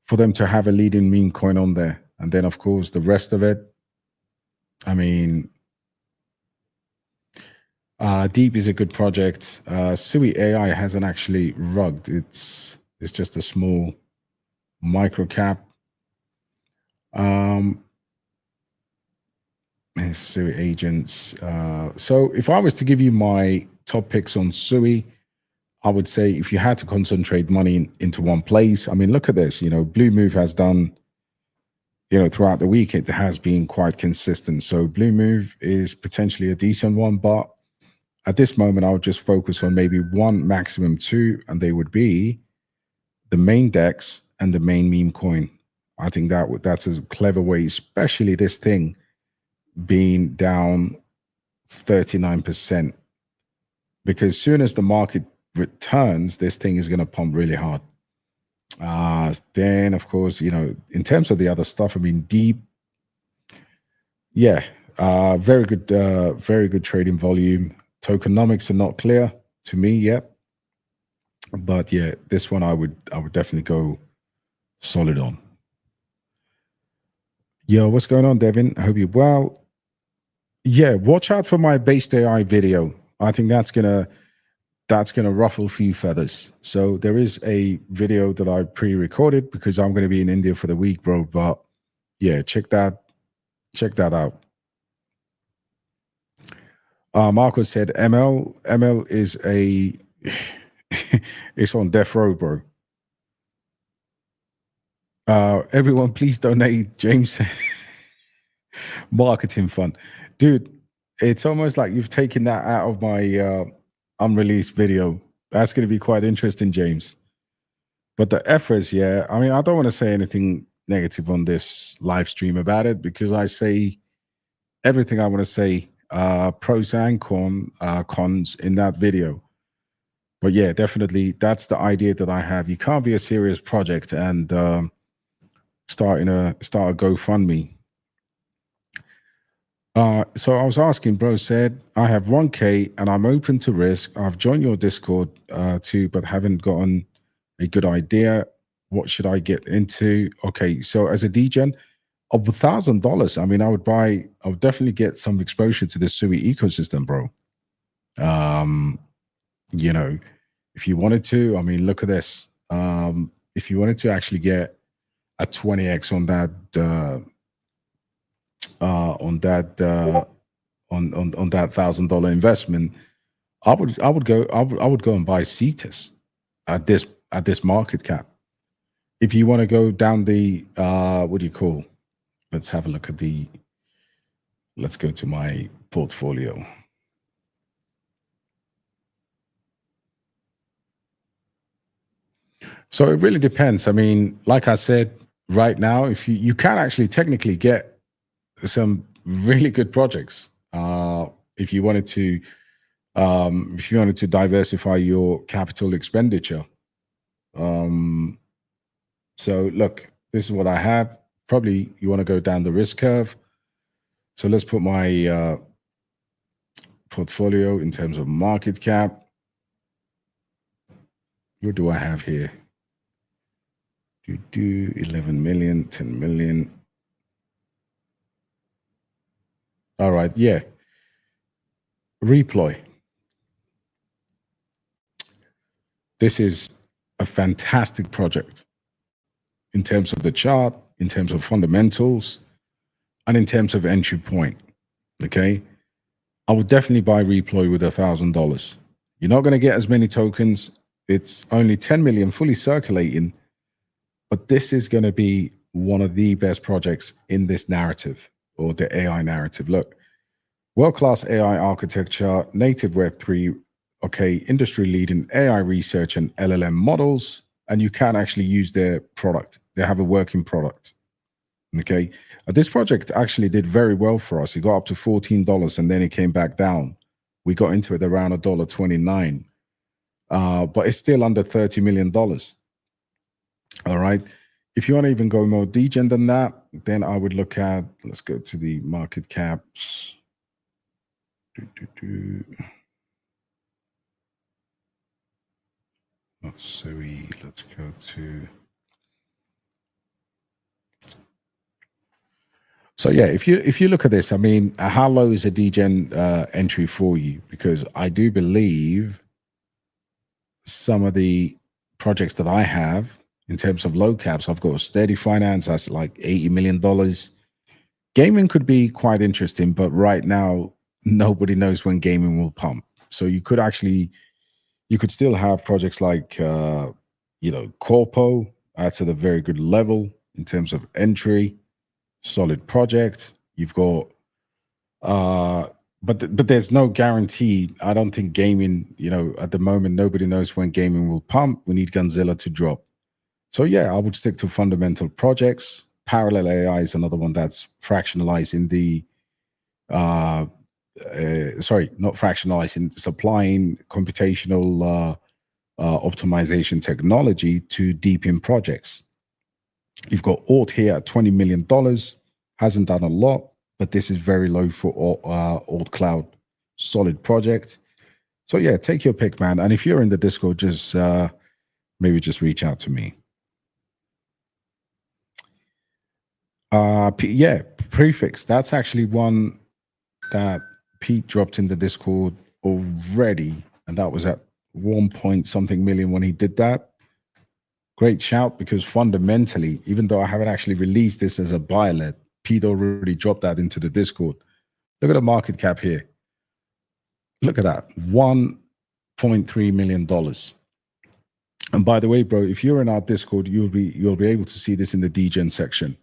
for them to have a leading meme coin on there. And then, of course, the rest of it, I mean, Deep is a good project. SUI AI hasn't actually rugged. It's just a small micro cap. SUI agents. So if I was to give you my top picks on SUI, I would say if you had to concentrate money into one place, I mean, look at this. You know, Blue Move has done, you know, throughout the week, it has been quite consistent. So Blue Move is potentially a decent one, but at this moment, I would just focus on maybe one, maximum two, and they would be the main DEX and the main meme coin. I think that's a clever way, especially this thing being down 39%. Because as soon as the market returns, this thing is going to pump really hard. Then, of course, you know, in terms of the other stuff, I mean, Deep, yeah, very good trading volume. Tokenomics are not clear to me yet, but yeah, this one I would definitely go solid on. Yo, what's going on, Devin? I hope you're well. Yeah, watch out for my based AI video. I think that's gonna ruffle a few feathers. So there is a video that I pre-recorded because I'm gonna be in India for the week, bro. But yeah, check that out. Marco said ML is a it's on death row, bro. Everyone, please donate James marketing fund, dude. It's almost like you've taken that out of my unreleased video. That's going to be quite interesting, James. But the efforts, yeah. I mean, I don't want to say anything negative on this live stream about it because I say everything I want to say, pros and cons in that video. But yeah, definitely, that's the idea that I have. You can't be a serious project and start a GoFundMe. So I was asking, bro said, I have 1K and I'm open to risk. I've joined your Discord too, but haven't gotten a good idea. What should I get into? Okay, so as a degen of $1,000, I mean, I would definitely get some exposure to the SUI ecosystem, bro. You know, if you wanted to, I mean, look at this. If you wanted to actually get a 20x on that $1,000 investment, I would go and buy CETIS at this market cap. If you want to go down the what do you call? Let's have a look at let's go to my portfolio. So it really depends. I mean, like I said, right now, if you can actually technically get some really good projects if you wanted to diversify your capital expenditure. So look, this is what I have. Probably you want to go down the risk curve. So let's put my portfolio in terms of market cap. What do I have here? 11 million, 10 million. All right, yeah. Reploy. This is a fantastic project in terms of the chart, in terms of fundamentals, and in terms of entry point. Okay. I would definitely buy Reploy with $1,000. You're not going to get as many tokens. It's only 10 million fully circulating, but this is going to be one of the best projects in this narrative or the AI narrative. Look, world-class AI architecture, native Web3, okay, industry-leading AI research and LLM models, and you can actually use their product. They have a working product. Okay, this project actually did very well for us. It got up to $14 and then it came back down. We got into it around $1.29, but it's still under $30 million. All right. If you want to even go more degen than that, then I would look at, let's go to the market caps. Let's go to. So yeah, if you look at this, I mean, how low is a degen entry for you? Because I do believe some of the projects that I have in terms of low caps, I've got a steady finance that's like $80 million. Gaming could be quite interesting, but right now nobody knows when gaming will pump. So you could still have projects like Corpo. That's at a very good level in terms of entry. Solid project. You've got but there's no guarantee. I don't think gaming, at the moment nobody knows when gaming will pump. We need Gunzilla to drop. So yeah, I would stick to fundamental projects. Parallel AI is another one that's fractionalizing not fractionalizing, supplying computational optimization technology to deepen projects. You've got Alt here at $20 million. Hasn't done a lot, but this is very low for Alt Cloud. Solid project. So yeah, take your pick, man. And if you're in the Discord, just maybe just reach out to me. Prefix. That's actually one that Pete dropped in the Discord already, and that was at 1 point something million when he did that. Great shout, because fundamentally, even though I haven't actually released this as a buy-let, Pete already dropped that into the Discord. Look at the market cap here. Look at that, $1.3 million. And by the way, bro, if you're in our Discord, you'll be able to see this in the degen section.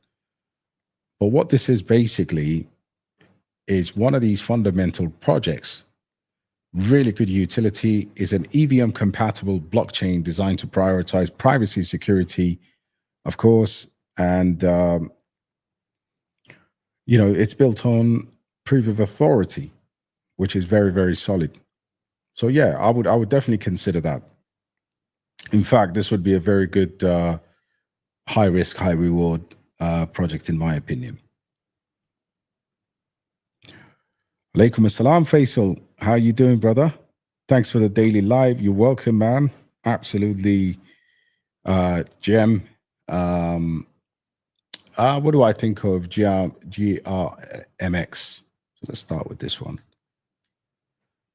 But what this is basically is one of these fundamental projects. Really good utility, is an EVM compatible blockchain designed to prioritize privacy, security, of course, and it's built on proof of authority, which is very, very solid. So yeah, I would definitely consider that. In fact, this would be a very good high risk, high reward project, in my opinion. Alaikum assalam, Faisal. How you doing, brother? Thanks for the daily live. You're welcome, man. Absolutely, gem. What do I think of GRMX? So let's start with this one.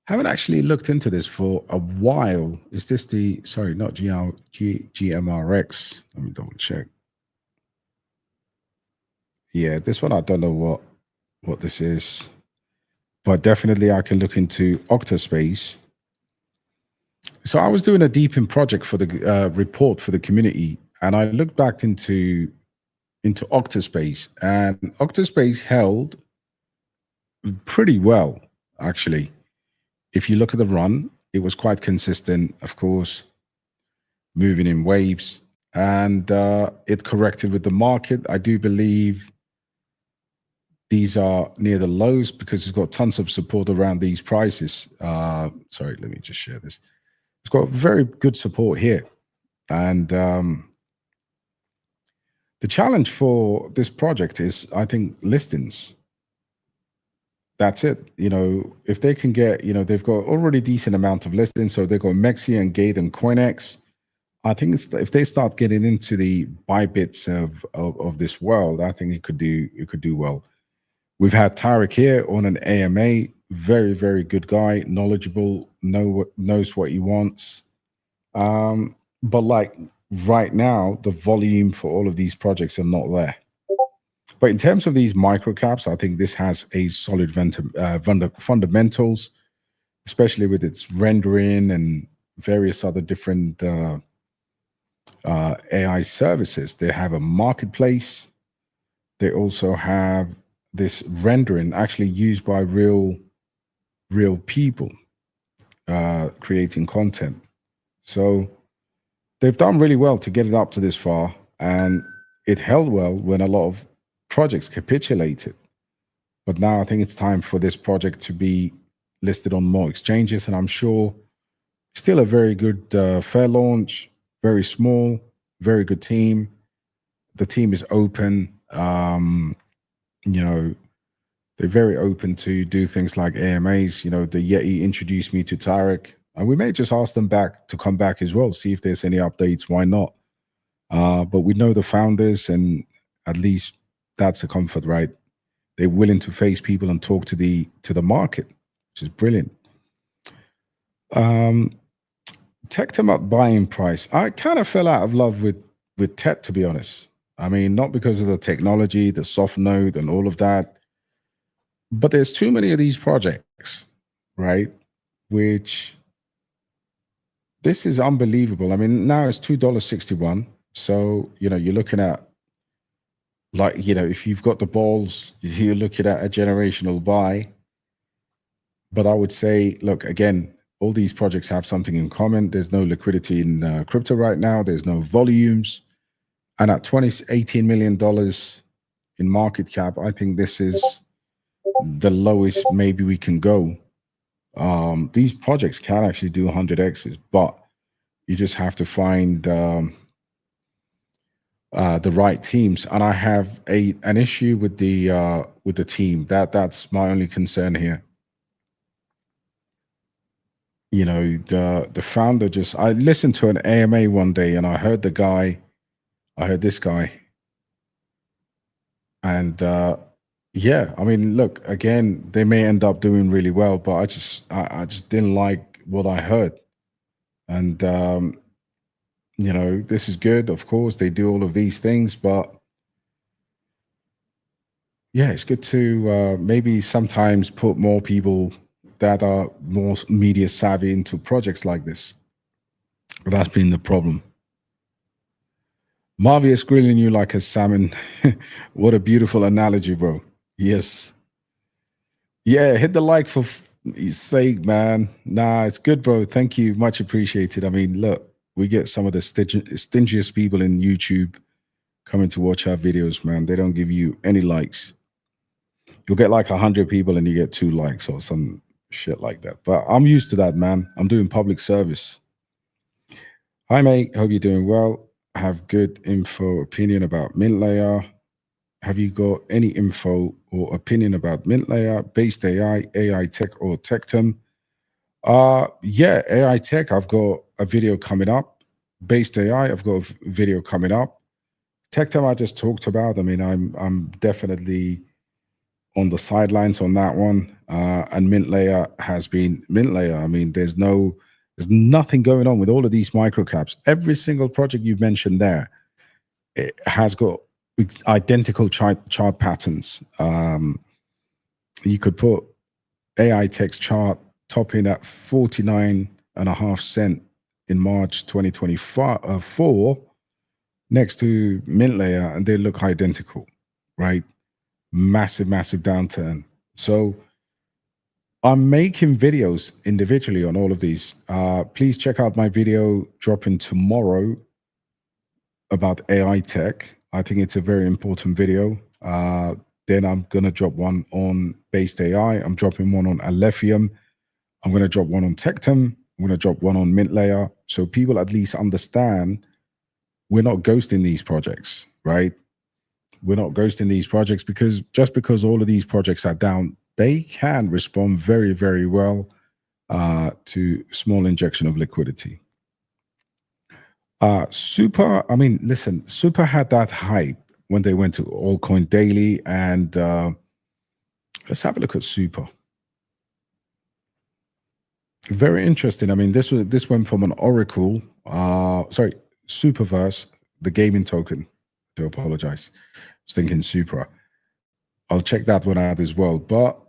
Haven't actually looked into this for a while. Is this not GMRX? Let me double check. Yeah, this one, I don't know what this is, but definitely I can look into Octaspace. So I was doing a deepen project for the report for the community, and I looked back into Octaspace, and Octaspace held pretty well, actually. If you look at the run, it was quite consistent, of course, moving in waves, and it corrected with the market. I do believe these are near the lows because it's got tons of support around these prices. Sorry, let me just share this. It's got very good support here. And the challenge for this project is, I think, listings. that's it. If they can get, they've got already decent amount of listings, so they've got Mexi and Gate and CoinEx. I think if they start getting into the Bybits of this world, I think it could do well. We've had Tarek here on an AMA, very very good guy, knowledgeable, knows what he wants. But like right now, the volume for all of these projects are not there. But in terms of these micro caps, I think this has a solid fundamentals, especially with its rendering and various other different AI services. They have a marketplace. They also have this rendering actually used by real people creating content. So they've done really well to get it up to this far, and it held well when a lot of projects capitulated. But now I think it's time for this project to be listed on more exchanges, and I'm sure still a very good fair launch, very small, very good team. The team is open. They're very open to do things like AMAs. The Yeti introduced me to Tarek, and we may just ask them back to come back as well, see if there's any updates. Why not? But we know the founders, and at least that's a comfort, right? They're willing to face people and talk to the market, which is brilliant. Tech up buying price. I kind of fell out of love with tech, to be honest. I mean, not because of the technology, the soft node, and all of that, but there's too many of these projects, right? Which this is unbelievable. I mean, now it's $2.61. So, you're looking at, like, if you've got the balls, you're looking at a generational buy. But I would say, look, again, all these projects have something in common. There's no liquidity in crypto right now. There's no volumes. And at $18 million in market cap, I think this is the lowest maybe we can go. These projects can actually do 100x's, but you just have to find the right teams. And I have an issue with the team. That's my only concern here. The founder I listened to an AMA one day, and I heard this guy, and yeah, I mean, look, again, they may end up doing really well, but I just didn't like what I heard. And this is good, of course, they do all of these things, but yeah, it's good to maybe sometimes put more people that are more media savvy into projects like this. But that's been the problem. Marvius grilling you like a salmon. What a beautiful analogy, bro. Yes. Yeah, hit the like for his sake, man. Nah, it's good, bro. Thank you. Much appreciated. I mean, look, we get some of the stingiest people in YouTube coming to watch our videos, man. They don't give you any likes. You'll get like 100 people and you get 2 likes or some shit like that. But I'm used to that, man. I'm doing public service. Hi, mate. Hope you're doing well. Have good info, opinion about mint layer. Have you got any info or opinion about mint layer, based AI, AI tech, or Tectum? Yeah, AI tech. I've got a video coming up. Based AI, I've got a video coming up. Tectum, I just talked about. I mean, I'm definitely on the sidelines on that one. And mint layer has been mint layer. I mean, there's nothing going on with all of these microcaps. Every single project you mentioned there, it has got identical chart patterns. You could put AI text chart topping at 49.5 cent in March 2024 next to mint layer, and they look identical, right? Massive downturn. So I'm making videos individually on all of these. Please check out my video dropping tomorrow about AI tech. I think it's a very important video. Then I'm going to drop one on based AI. I'm dropping one on Alephium. I'm going to drop one on Tectum. I'm going to drop one on mint layer. So people at least understand we're not ghosting these projects, right? We're not ghosting these projects because just because all of these projects are down they can respond very, very well to small injection of liquidity. Super, I mean, listen, Super had that hype when they went to Altcoin Daily, and let's have a look at Super. Very interesting. I mean, this went from an Oracle, Superverse, the gaming token. I do apologize. I was thinking Supra. I'll check that one out as well. But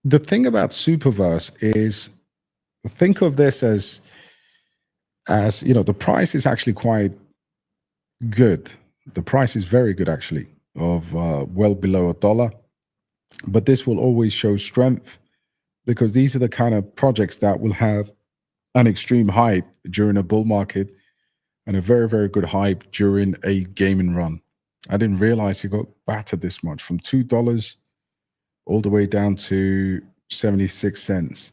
the thing about Superverse is, think of this as the price is actually quite good. The price is very good, actually, of well below $1. But this will always show strength, because these are the kind of projects that will have an extreme hype during a bull market and a very, very good hype during a gaming run. I didn't realize it got battered this much, from $2 all the way down to 76 cents.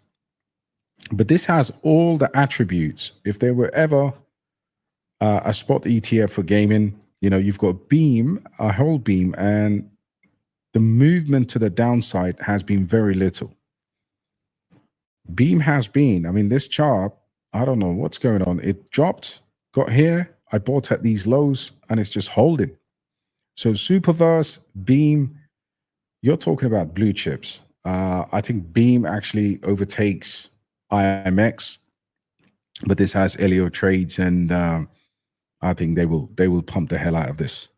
But this has all the attributes. If there were ever a spot ETF for gaming, you've got beam, a whole beam, and the movement to the downside has been very little. Beam has been, I mean, this chart, I don't know what's going on. It dropped, got here, I bought at these lows, and it's just holding. So Superverse, Beam, you're talking about blue chips. I think Beam actually overtakes IMX, but this has Elio trades, and I think they will pump the hell out of this.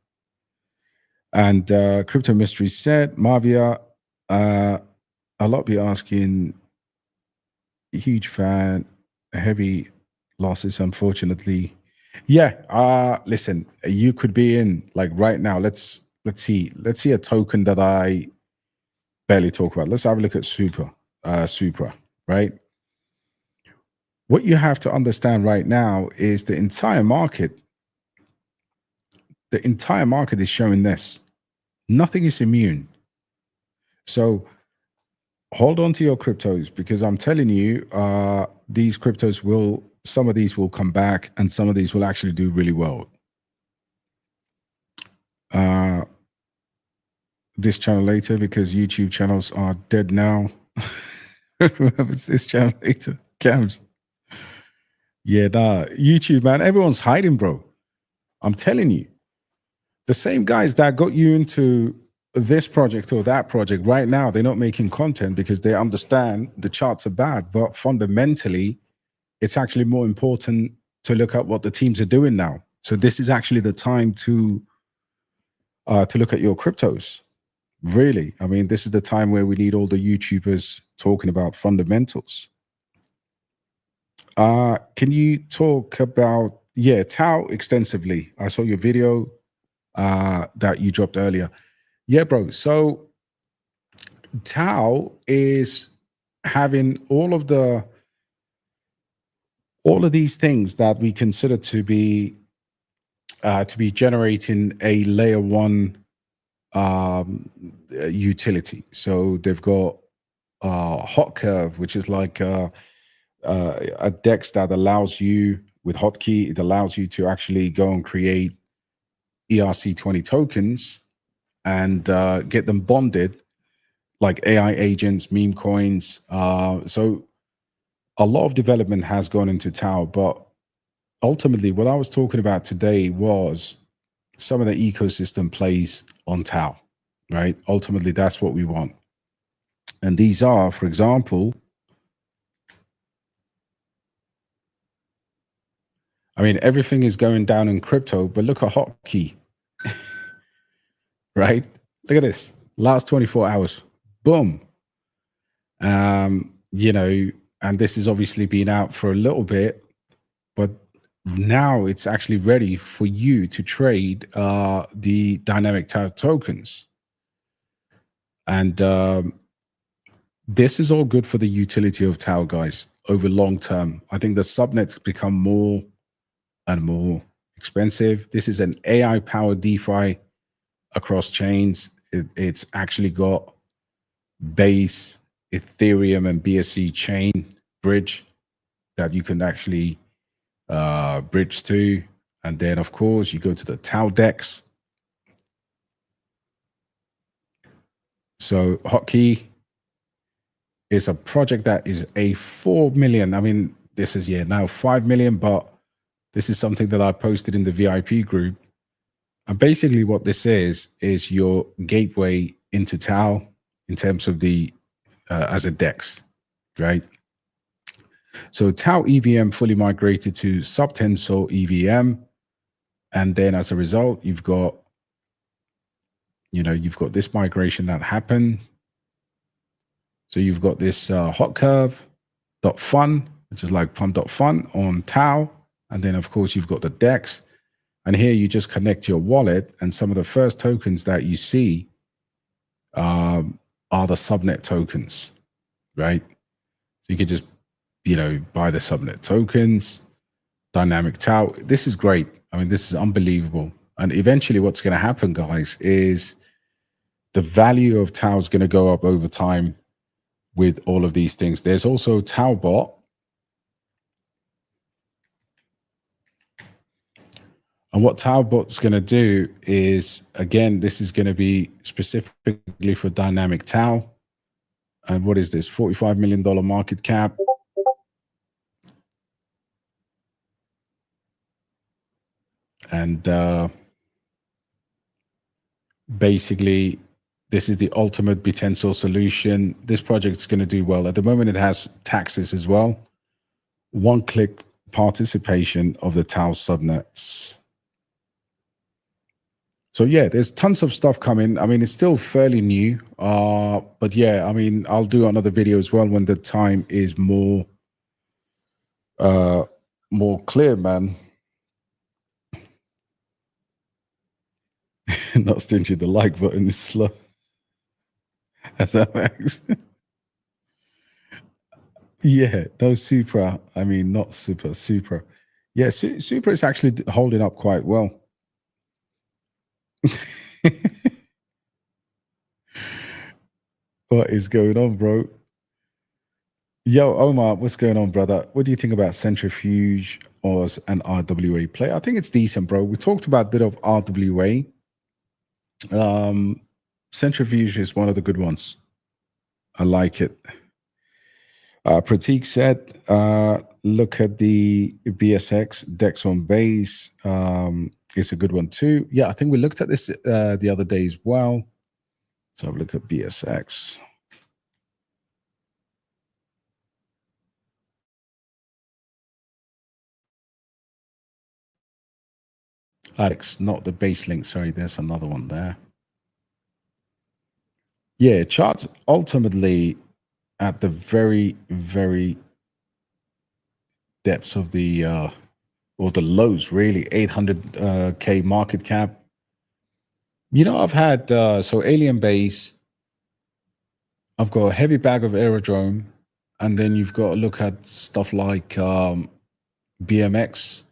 And Crypto Mystery said, Mavia, a lot be asking, huge fan, heavy losses, unfortunately. Yeah, listen, you could be in like right now. Let's see a token that I barely talk about. Let's have a look at Supra, right? What you have to understand right now is the entire market is showing this. Nothing is immune. So hold on to your cryptos, because I'm telling you, these cryptos some of these will come back, and some of these will actually do really well. This channel later, because YouTube channels are dead now. Remembers this channel later. Cams. Yeah, nah. YouTube, man, everyone's hiding, bro. I'm telling you. The same guys that got you into this project or that project, right now, they're not making content because they understand the charts are bad. But fundamentally, it's actually more important to look at what the teams are doing now. So this is actually the time to look at your cryptos. Really, I mean, this is the time where we need all the YouTubers talking about fundamentals. Can you talk about Tau extensively? I saw your video that you dropped earlier. Yeah, bro. So Tau is having all of these things that we consider to be generating a layer one utility. So they've got hot curve, which is like a DEX that allows you, with hotkey, it allows you to actually go and create ERC20 tokens and get them bonded, like AI agents, meme coins. So a lot of development has gone into Tau, but ultimately what I was talking about today was some of the ecosystem plays on Tau, right? Ultimately, that's what we want. And these are, for example, I mean, everything is going down in crypto, but look at hotkey, right? Look at this, last 24 hours, boom. And this has obviously been out for a little bit, but now it's actually ready for you to trade the dynamic Tau tokens. And this is all good for the utility of Tau, guys, over long term. I think the subnets become more and more expensive. This is an AI-powered DeFi across chains. It's actually got Base, Ethereum, and BSC chain bridge that you can actually bridge to. And then, of course, you go to the Tau DEX. So hotkey, is a project that is a 4 million. I mean, this is now 5 million, but this is something that I posted in the VIP group. And basically what this is your gateway into Tau in terms of the as a DEX, right? So Tau EVM fully migrated to subtensor EVM. And then as a result, you've got this migration that happened. So you've got this hot curve .fun, which is like pump.fun on Tau. And then of course you've got the DEX. And here you just connect your wallet, and some of the first tokens that you see are the subnet tokens, right? So you could just, buy the subnet tokens, dynamic Tau. This is great. I mean, this is unbelievable. And eventually what's going to happen, guys, is the value of Tau is going to go up over time with all of these things. There's also Tau bot. And what Taubot's going to do is, again, this is going to be specifically for dynamic Tau. And what is this? $45 million market cap. And basically, this is the ultimate Bitensor solution. This project is going to do well. At the moment, it has taxes as well. One-click participation of the Tau subnets. So yeah, there's tons of stuff coming. I mean, it's still fairly new, but yeah, I mean, I'll do another video as well when the time is more clear, man. Not stingy. The like button is slow. That's how Max. Yeah, those Supra. I mean, not Super. Yeah, Supra is actually holding up quite well. What is going on, bro? Yo, Omar, what's going on, brother? What do you think about Centrifuge as an RWA play? I think it's decent, bro. We talked about a bit of RWA. Centrifuge is one of the good ones. I like it. Pratik said, look at the BSX DEX on base. It's a good one too. Yeah, I think we looked at this the other day as well. So look at BSX. Alex, not the base link. Sorry, there's another one there. Yeah, charts ultimately at the very, very depths of the or the lows, really, 800K market cap. I've had so Alien Base. I've got a heavy bag of Aerodrome, and then you've got to look at stuff like BMX,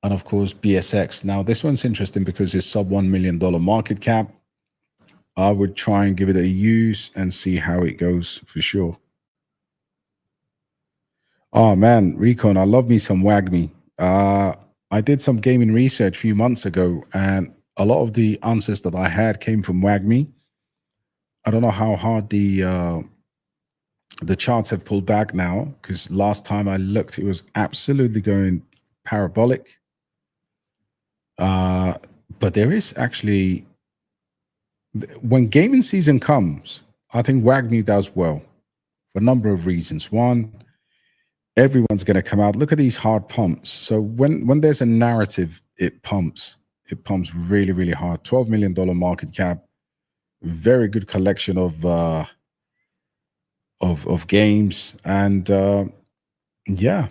and of course BSX. Now this one's interesting because it's sub $1 million market cap. I would try and give it a use and see how it goes for sure. Oh man, Recon, I love me some WAGMI. I did some gaming research a few months ago, and a lot of the answers that I had came from WAGMI. I don't know how hard the charts have pulled back now, because last time I looked, it was absolutely going parabolic. But there is actually, when gaming season comes, I think WAGMI does well for a number of reasons. One, everyone's going to come out. Look at these hard pumps. So when there's a narrative, it pumps really, really hard. $12 million market cap, very good collection of games, and yeah,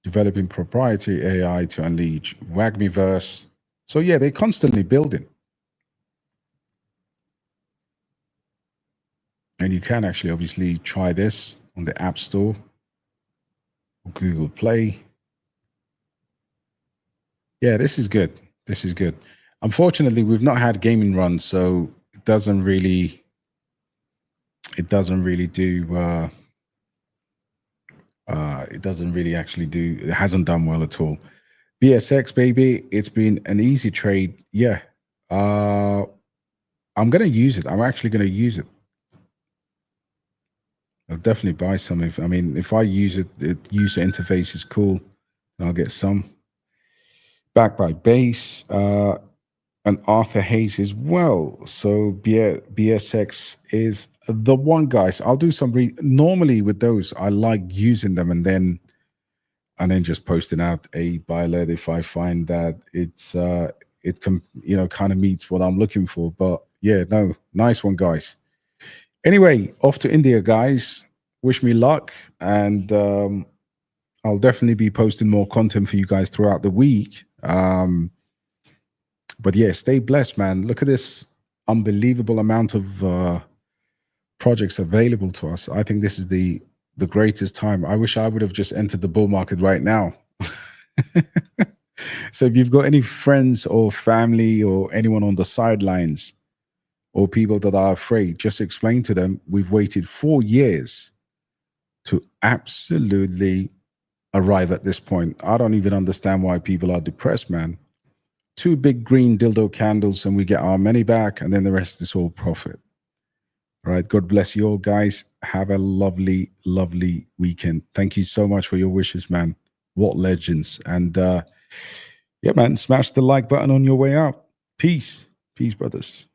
developing proprietary AI to unleash WAGMIverse. So yeah, they're constantly building. And you can actually obviously try this on the App Store or Google Play. Yeah, this is good. This is good. Unfortunately, we've not had gaming runs, so it doesn't really do it doesn't really actually do, it hasn't done well at all. BSX, baby, it's been an easy trade. Yeah. I'm gonna use it. I'm actually gonna use it. I'll definitely buy some. If I mean, if I use it, the user interface is cool, I'll get some. Backed by Base and Arthur Hayes as well. So BSX is the one, guys. I'll do some. Normally with those, I like using them and then just posting out a buy alert if I find that it can kind of meets what I'm looking for. But yeah, no, nice one, guys. Anyway, off to India, guys. Wish me luck, and I'll definitely be posting more content for you guys throughout the week. But yeah, stay blessed, man. Look at this unbelievable amount of projects available to us. I think this is the greatest time. I wish I would have just entered the bull market right now. So if you've got any friends or family or anyone on the sidelines or people that are afraid, just explain to them we've waited 4 years to absolutely arrive at this point. I don't even understand why people are depressed, man. 2 big green dildo candles and we get our money back, and then the rest is all profit. All right. God bless you all, guys. Have a lovely, lovely weekend. Thank you so much for your wishes, man. What legends. And yeah, man, smash the like button on your way out. Peace. Peace, brothers.